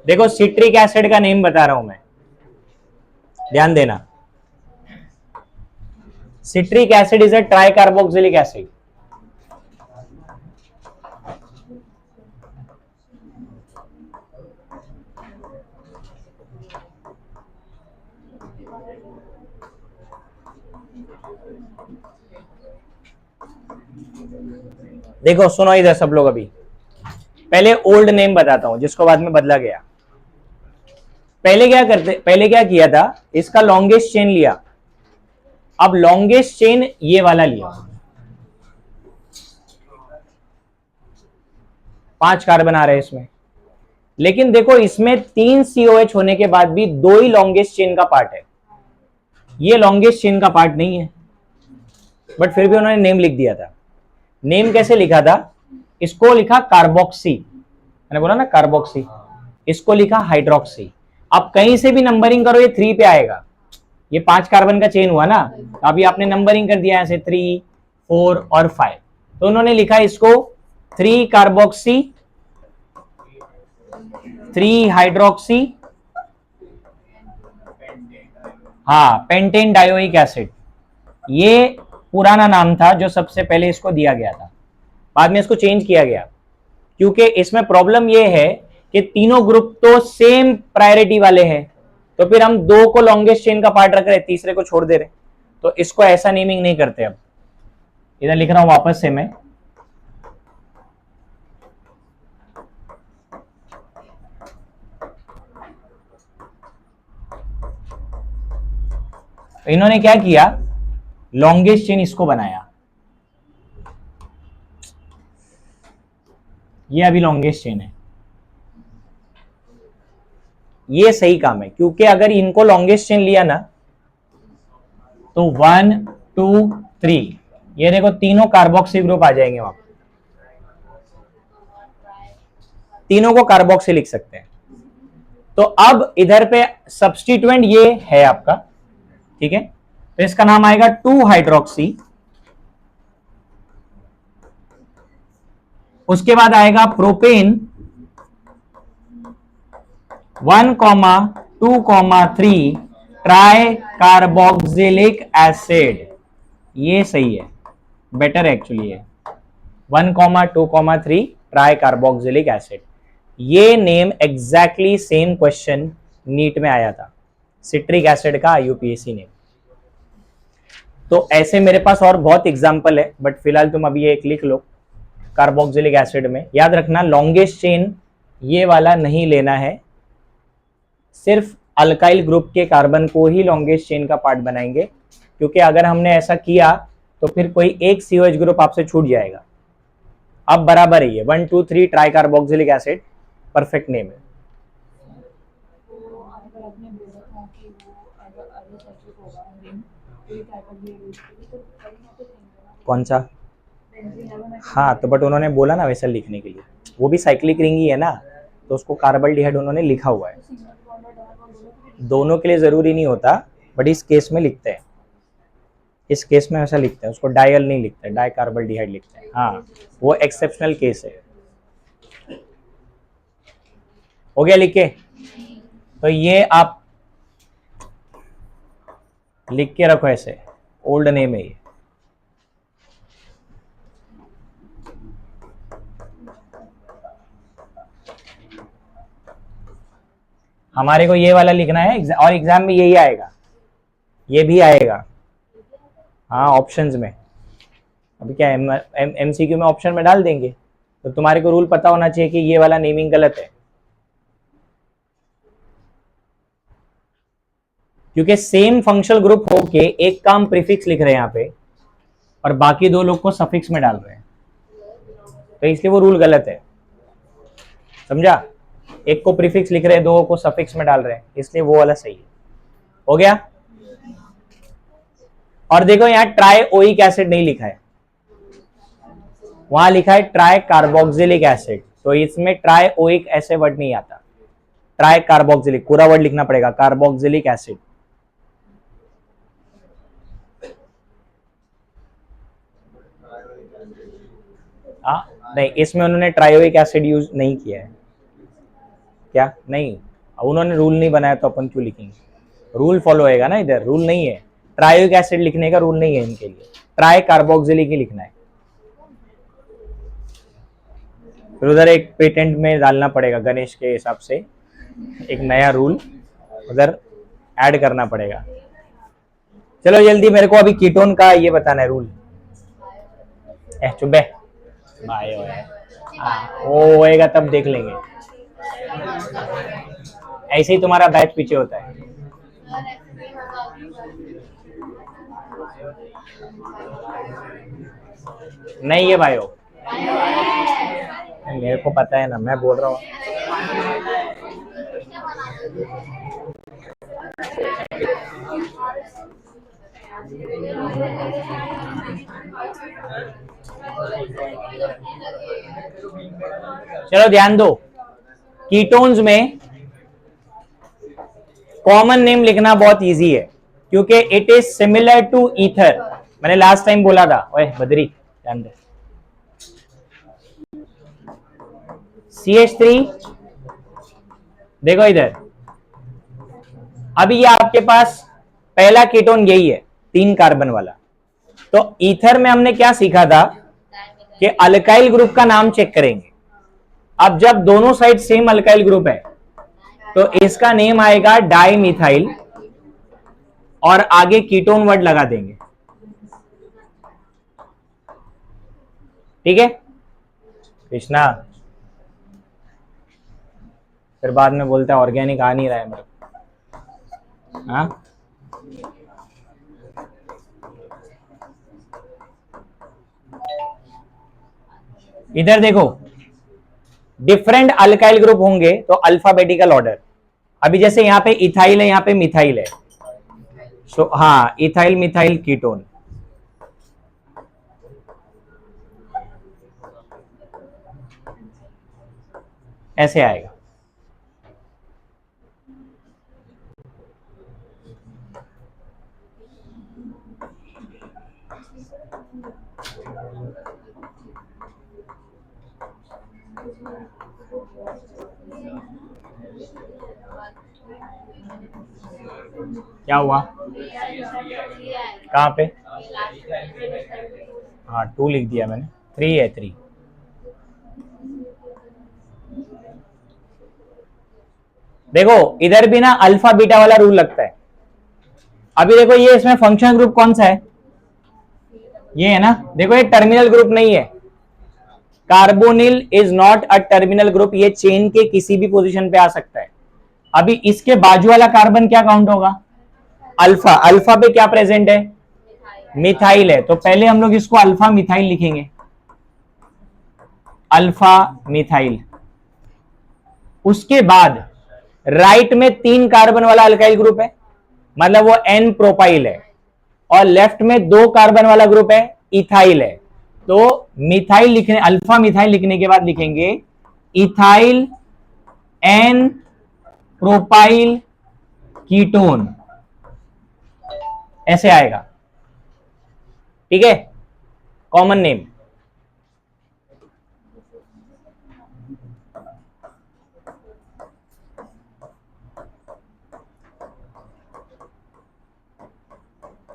देखो सिट्रिक एसिड का नेम बता रहा हूं मैं, ध्यान देना। Citric acid is a try carboxylic acid. देखो सुनो इधर सब लोग, अभी पहले ओल्ड नेम बताता हूं जिसको बाद में बदला गया। पहले क्या किया था, इसका लॉन्गेस्ट चेन लिया, अब लॉन्गेस्ट चेन ये वाला लिया, 5 कार्बन आ रहे हैं इसमें, लेकिन देखो इसमें 3 COH होने के बाद भी 2 ही लॉन्गेस्ट चेन का पार्ट है, ये लॉन्गेस्ट चेन का पार्ट नहीं है, बट फिर भी उन्होंने नेम लिख दिया था। नेम कैसे लिखा था, इसको लिखा कार्बोक्सी, मैंने बोला ना कार्बोक्सी, इसको लिखा हाइड्रोक्सी। अब कहीं से भी नंबरिंग करो ये 3 पे आएगा, ये 5 कार्बन का चेन हुआ ना, तो अभी आपने नंबरिंग कर दिया ऐसे 3, 4 और 5, तो उन्होंने लिखा इसको 3 कार्बोक्सी, 3 हाइड्रोक्सी, हाँ पेंटेन डायोइक एसिड। ये पुराना नाम था जो सबसे पहले इसको दिया गया था, बाद में इसको चेंज किया गया, क्योंकि इसमें प्रॉब्लम ये है कि तीनों ग्रुप तो सेम प्रायोरिटी वाले हैं, तो फिर हम 2 को लॉन्गेस्ट चेन का पार्ट रख रहे, तीसरे को छोड़ दे रहे, तो इसको ऐसा नेमिंग नहीं करते। अब इधर लिख रहा हूं वापस से मैं, तो इन्होंने क्या किया, लॉन्गेस्ट चेन इसको बनाया, ये अभी लॉन्गेस्ट चेन है, ये सही काम है, क्योंकि अगर इनको लॉन्गेस्ट चेन लिया ना तो 1 2 3, ये देखो तीनों कार्बोक्सी ग्रुप आ जाएंगे वहां, तीनों को कार्बोक्सी लिख सकते हैं। तो अब इधर पे सब्स्टिट्यूएंट ये है आपका, ठीक है, तो इसका नाम आएगा 2 हाइड्रोक्सी, उसके बाद आएगा प्रोपेन 1 2 3 ट्राई कार्बोक्सिलिक एसिड, ये सही है, बेटर एक्चुअली है, 1 2 3 ट्राई कार्बोक्सिलिक एसिड। ये name exactly same question NEET में आया था, सिट्रिक एसिड का यूपीएससी नेम। तो ऐसे मेरे पास और बहुत एग्जाम्पल है, बट फिलहाल तुम अभी एक लिख लो, कार्बोक्सिलिक एसिड में याद रखना लॉन्गेस्ट चेन ये वाला नहीं लेना है, सिर्फ अल्काइल ग्रुप के कार्बन को ही लॉन्गेस्ट चेन का पार्ट बनाएंगे, क्योंकि अगर हमने ऐसा किया तो फिर कोई एक सीओएच ग्रुप आपसे छूट जाएगा। अब बराबर ही है, 1 2 3 tri carboxylic acid perfect name है। कौन सा? हाँ, तो बट उन्होंने बोला ना वैसा लिखने के लिए, वो भी साइक्लिक रिंग ही है ना, तो उसको कार्बल्डिहाइड उन्होंने लिखा हुआ है, दोनों के लिए जरूरी नहीं होता, बट इस केस में लिखते हैं, इस केस में ऐसा लिखते हैं, उसको डायल नहीं लिखते, डाई कार्बल्डिहाइड लिखते हैं। हाँ, वो एक्सेप्शनल केस है। हो गया लिख के? तो ये आप लिख के रखो, ऐसे ओल्ड नेम है ये। हमारे को ये वाला लिखना है और एग्जाम में यही आएगा, ये भी आएगा। हाँ, ऑप्शंस में अभी क्या एमसीक्यू में ऑप्शन में डाल देंगे, तो तुम्हारे को रूल पता होना चाहिए कि ये वाला नेमिंग गलत है, क्योंकि सेम फंक्शनल ग्रुप होके एक काम प्रीफिक्स लिख रहे हैं यहाँ पे और बाकी दो लोग को सफिक्स में डाल रहे हैं, तो इसलिए वो रूल गलत है, समझा? एक को प्रीफिक्स लिख रहे हैं, दो को सफिक्स में डाल रहे हैं, इसलिए वो वाला सही है। हो गया? और देखो यहाँ ट्राई ओइक एसिड नहीं लिखा है, वहां लिखा है ट्राई कार्बोक्सिलिक एसिड, तो इसमें ट्राई ओइक ऐसे वर्ड नहीं आता, ट्राई कार्बोक्सिलिक पूरा वर्ड लिखना पड़ेगा, कार्बोक्सिलिक एसिड। हाँ नहीं, इसमें उन्होंने ट्रायोइक एसिड यूज नहीं किया है। क्या? नहीं, उन्होंने रूल नहीं बनाया तो अपन क्यों लिखेंगे? रूल फॉलो होएगा ना, इधर रूल नहीं है, ट्रायोइक एसिड लिखने का रूल नहीं है इनके लिए, ट्राई कार्बोक्सिलिक ही लिखना है। फिर उधर एक पेटेंट में डालना पड़ेगा गणेश के हिसाब से, एक नया रूल उधर ऐड करना पड़ेगा। चलो जल्दी, मेरे को अभी कीटोन का ये बताना है रूल। चुबे भाई वो होएगा तब देख लेंगे, ऐसे ही तुम्हारा बैच पीछे होता है। नहीं है भाई, मेरे को पता है ना, मैं बोल रहा हूँ। चलो ध्यान दो, कीटोन्स में कॉमन नेम लिखना बहुत इजी है, क्योंकि it is similar to ether. मैंने लास्ट टाइम बोला था, ओए बद्री ध्यान दे, CH3 देखो इधर, अभी ये आपके पास पहला कीटोन यही है, 3 कार्बन वाला। तो ईथर में हमने क्या सीखा था कि अल्काइल ग्रुप का नाम चेक करेंगे। अब जब दोनों साइड सेम अल्काइल ग्रुप है तो इसका नेम आएगा डाइमिथाइल और आगे कीटोन वर्ड लगा देंगे, ठीक है कृष्णा? फिर बाद में बोलता है ऑर्गेनिक आ नहीं रहा है मेरे को। हाँ इधर देखो, डिफरेंट अल्काइल ग्रुप होंगे तो अल्फाबेटिकल ऑर्डर। अभी जैसे यहां पे इथाइल है, यहां पे मिथाइल है, सो हाँ, इथाइल मिथाइल कीटोन। ऐसे आएगा। क्या हुआ, कहां पे? हाँ 2 लिख दिया मैंने, 3 है 3। देखो इधर भी ना अल्फा बीटा वाला रूल लगता है। अभी देखो ये इसमें फंक्शनल ग्रुप कौन सा है, ये है ना। देखो ये टर्मिनल ग्रुप नहीं है, carbonyl is not a terminal group, ये चेन के किसी भी पोजीशन पे आ सकता है। अभी इसके बाजू वाला कार्बन क्या काउंट होगा, अल्फा। अल्फा पे क्या प्रेजेंट है, मिथाइल है, तो पहले हम लोग इसको अल्फा मिथाइल लिखेंगे, अल्फा मिथाइल। उसके बाद राइट में 3 कार्बन वाला अल्काइल ग्रुप है, मतलब वो एन प्रोपाइल है, और लेफ्ट में 2 कार्बन वाला ग्रुप है, इथाइल है। तो मिथाइल लिखने, अल्फा मिथाइल लिखने के बाद लिखेंगे इथाइल एन प्रोपाइल कीटोन, ऐसे आएगा। ठीक है, कॉमन नेम।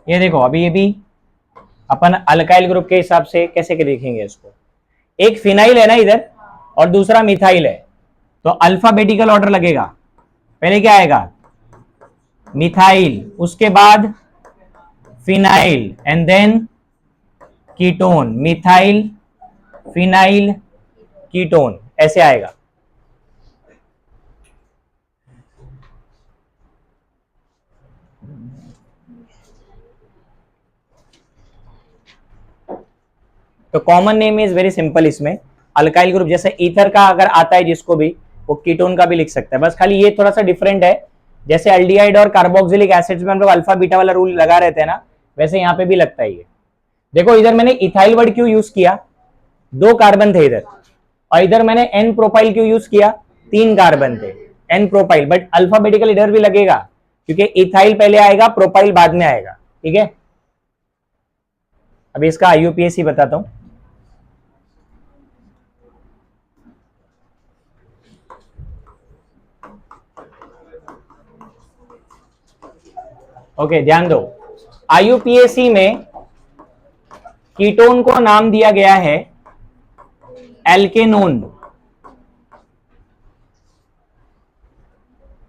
ये देखो अभी ये भी अपन अल्काइल ग्रुप के हिसाब से कैसे के देखेंगे इसको। एक फिनाइल है ना इधर, और दूसरा मिथाइल है, तो अल्फाबेटिकल ऑर्डर लगेगा। पहले क्या आएगा, मिथाइल, उसके बाद phenyl, and then ketone, methyl phenyl ketone, ऐसे आएगा। तो common name is very simple, इसमें अल्काइल ग्रुप जैसे ईथर का अगर आता है जिसको भी, वो कीटोन का भी लिख सकता है। बस खाली ये थोड़ा सा डिफरेंट है, जैसे एल्डिहाइड और कार्बोक्सिलिक एसिड्स में हम लोग अल्फा बीटा वाला रूल लगा रहते हैं ना, वैसे यहाँ पे भी लगता है ये। देखो इधर मैंने इथाइल वर्ड क्यों यूज किया, 2 कार्बन थे इधर, और इधर मैंने एन प्रोपाइल क्यों यूज किया, 3 कार्बन थे, एन प्रोपाइल। बट अल्फाबेटिकल इधर भी लगेगा, क्योंकि इथाइल पहले आएगा, प्रोपाइल बाद में आएगा। ठीक है, अभी इसका आईयूपीएसी बताता हूं। ओके ध्यान दो, आईयूपीएसी में कीटोन को नाम दिया गया है एल्केनोन।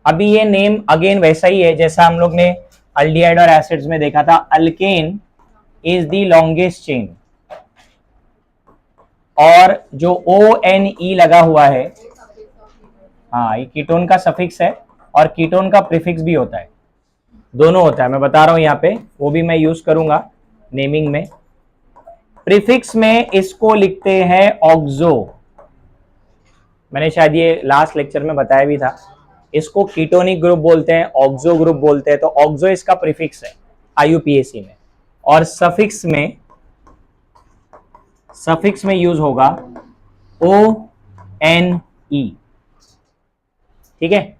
अभी ये नेम अगेन वैसा ही है जैसा हम लोग ने अल्डिहाइड और एसिड्स में देखा था, alkane is the longest chain, और जो ONE लगा हुआ है, हाँ ये कीटोन का सफिक्स है, और कीटोन का प्रीफिक्स भी होता है, दोनों होता है। मैं बता रहा हूं यहाँ पे, वो भी मैं यूज करूंगा नेमिंग में। प्रीफिक्स में इसको लिखते हैं ऑक्सो, मैंने शायद ये लास्ट लेक्चर में बताया भी था। इसको कीटोनिक ग्रुप बोलते हैं, ऑक्सो ग्रुप बोलते हैं। तो ऑक्सो इसका प्रीफिक्स है आईयूपीएसी में, और सफिक्स में यूज होगा ONE। ठीक है,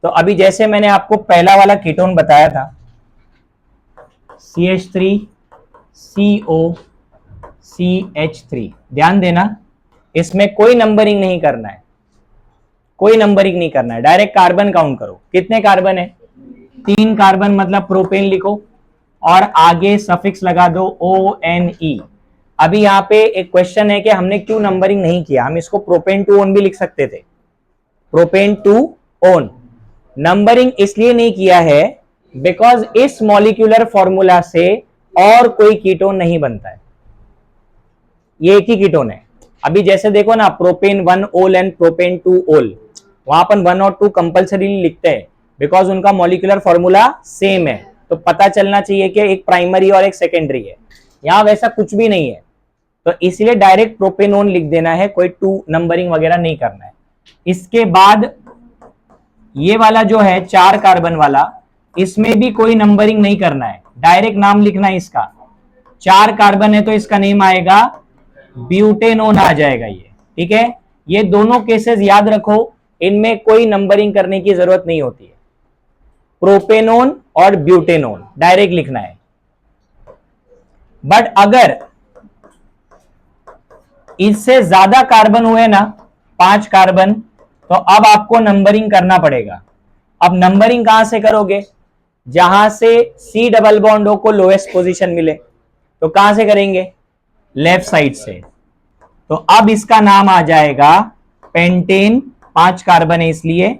तो अभी जैसे मैंने आपको पहला वाला कीटोन बताया था, CH3COCH3, ध्यान देना इसमें कोई नंबरिंग नहीं करना है, कोई नंबरिंग नहीं करना है, डायरेक्ट कार्बन काउंट करो। कितने कार्बन है, 3 कार्बन, मतलब प्रोपेन लिखो और आगे सफिक्स लगा दो ONE। अभी यहाँ पे एक क्वेश्चन है कि हमने क्यों नंबरिंग नहीं किया, हम इसको प्रोपेन टू ओन भी लिख सकते थे, प्रोपेन टू ओन। नंबरिंग इसलिए नहीं किया है बिकॉज इस मॉलिक्यूलर फॉर्मूला से और कोई कीटोन नहीं बनता है, ये एक ही कीटोन है। अभी जैसे देखो ना, प्रोपेन 1 ओल एंड प्रोपेन 2 ओल, वहां पर 1 और 2 कंपल्सरी लिखते हैं बिकॉज उनका मॉलिक्यूलर फॉर्मूला सेम है, तो पता चलना चाहिए कि एक प्राइमरी और एक सेकेंडरी है। यहां वैसा कुछ भी नहीं है, तो इसलिए डायरेक्ट प्रोपेनोन लिख देना है, कोई 2 नंबरिंग वगैरह नहीं करना है। इसके बाद ये वाला जो है 4 कार्बन वाला, इसमें भी कोई नंबरिंग नहीं करना है, डायरेक्ट नाम लिखना है इसका। 4 कार्बन है तो इसका नेम आएगा ब्यूटेनोन आ जाएगा ये, ठीक है। ये दोनों केसेस याद रखो, इनमें कोई नंबरिंग करने की जरूरत नहीं होती है। प्रोपेनोन और ब्यूटेनोन डायरेक्ट लिखना है। बट अगर इससे ज्यादा कार्बन हुए ना, 5 कार्बन, तो अब आपको नंबरिंग करना पड़ेगा। अब नंबरिंग कहां से करोगे? जहां से C डबल बॉन्ड को लोएस्ट पोजीशन मिले, तो कहां से करेंगे? लेफ्ट साइड से। तो अब इसका नाम आ जाएगा पेंटेन, 5 कार्बन है इसलिए।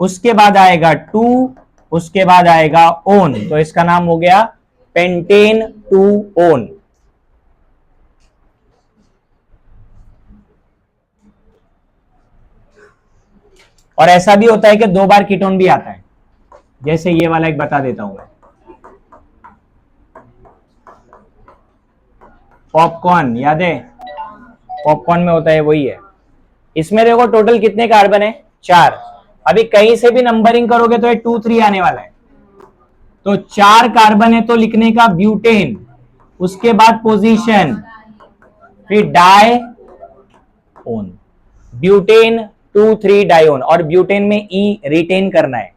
उसके बाद आएगा 2, उसके बाद आएगा ओन, तो इसका नाम हो गया पेंटेन 2 ओन। और ऐसा भी होता है कि 2 बार कीटोन भी आता है, जैसे ये वाला एक बता देता हूं मैं। पॉपकॉर्न याद है? पॉपकॉर्न में होता है, वही है। इसमें देखो टोटल कितने कार्बन है? 4। अभी कहीं से भी नंबरिंग करोगे तो ये 2 3 आने वाला है। तो 4 कार्बन है तो लिखने का ब्यूटेन, उसके बाद पोजीशन, फिर डाई ओन, ब्यूटेन 2 3 डायोन। और ब्यूटेन में ई रिटेन करना है,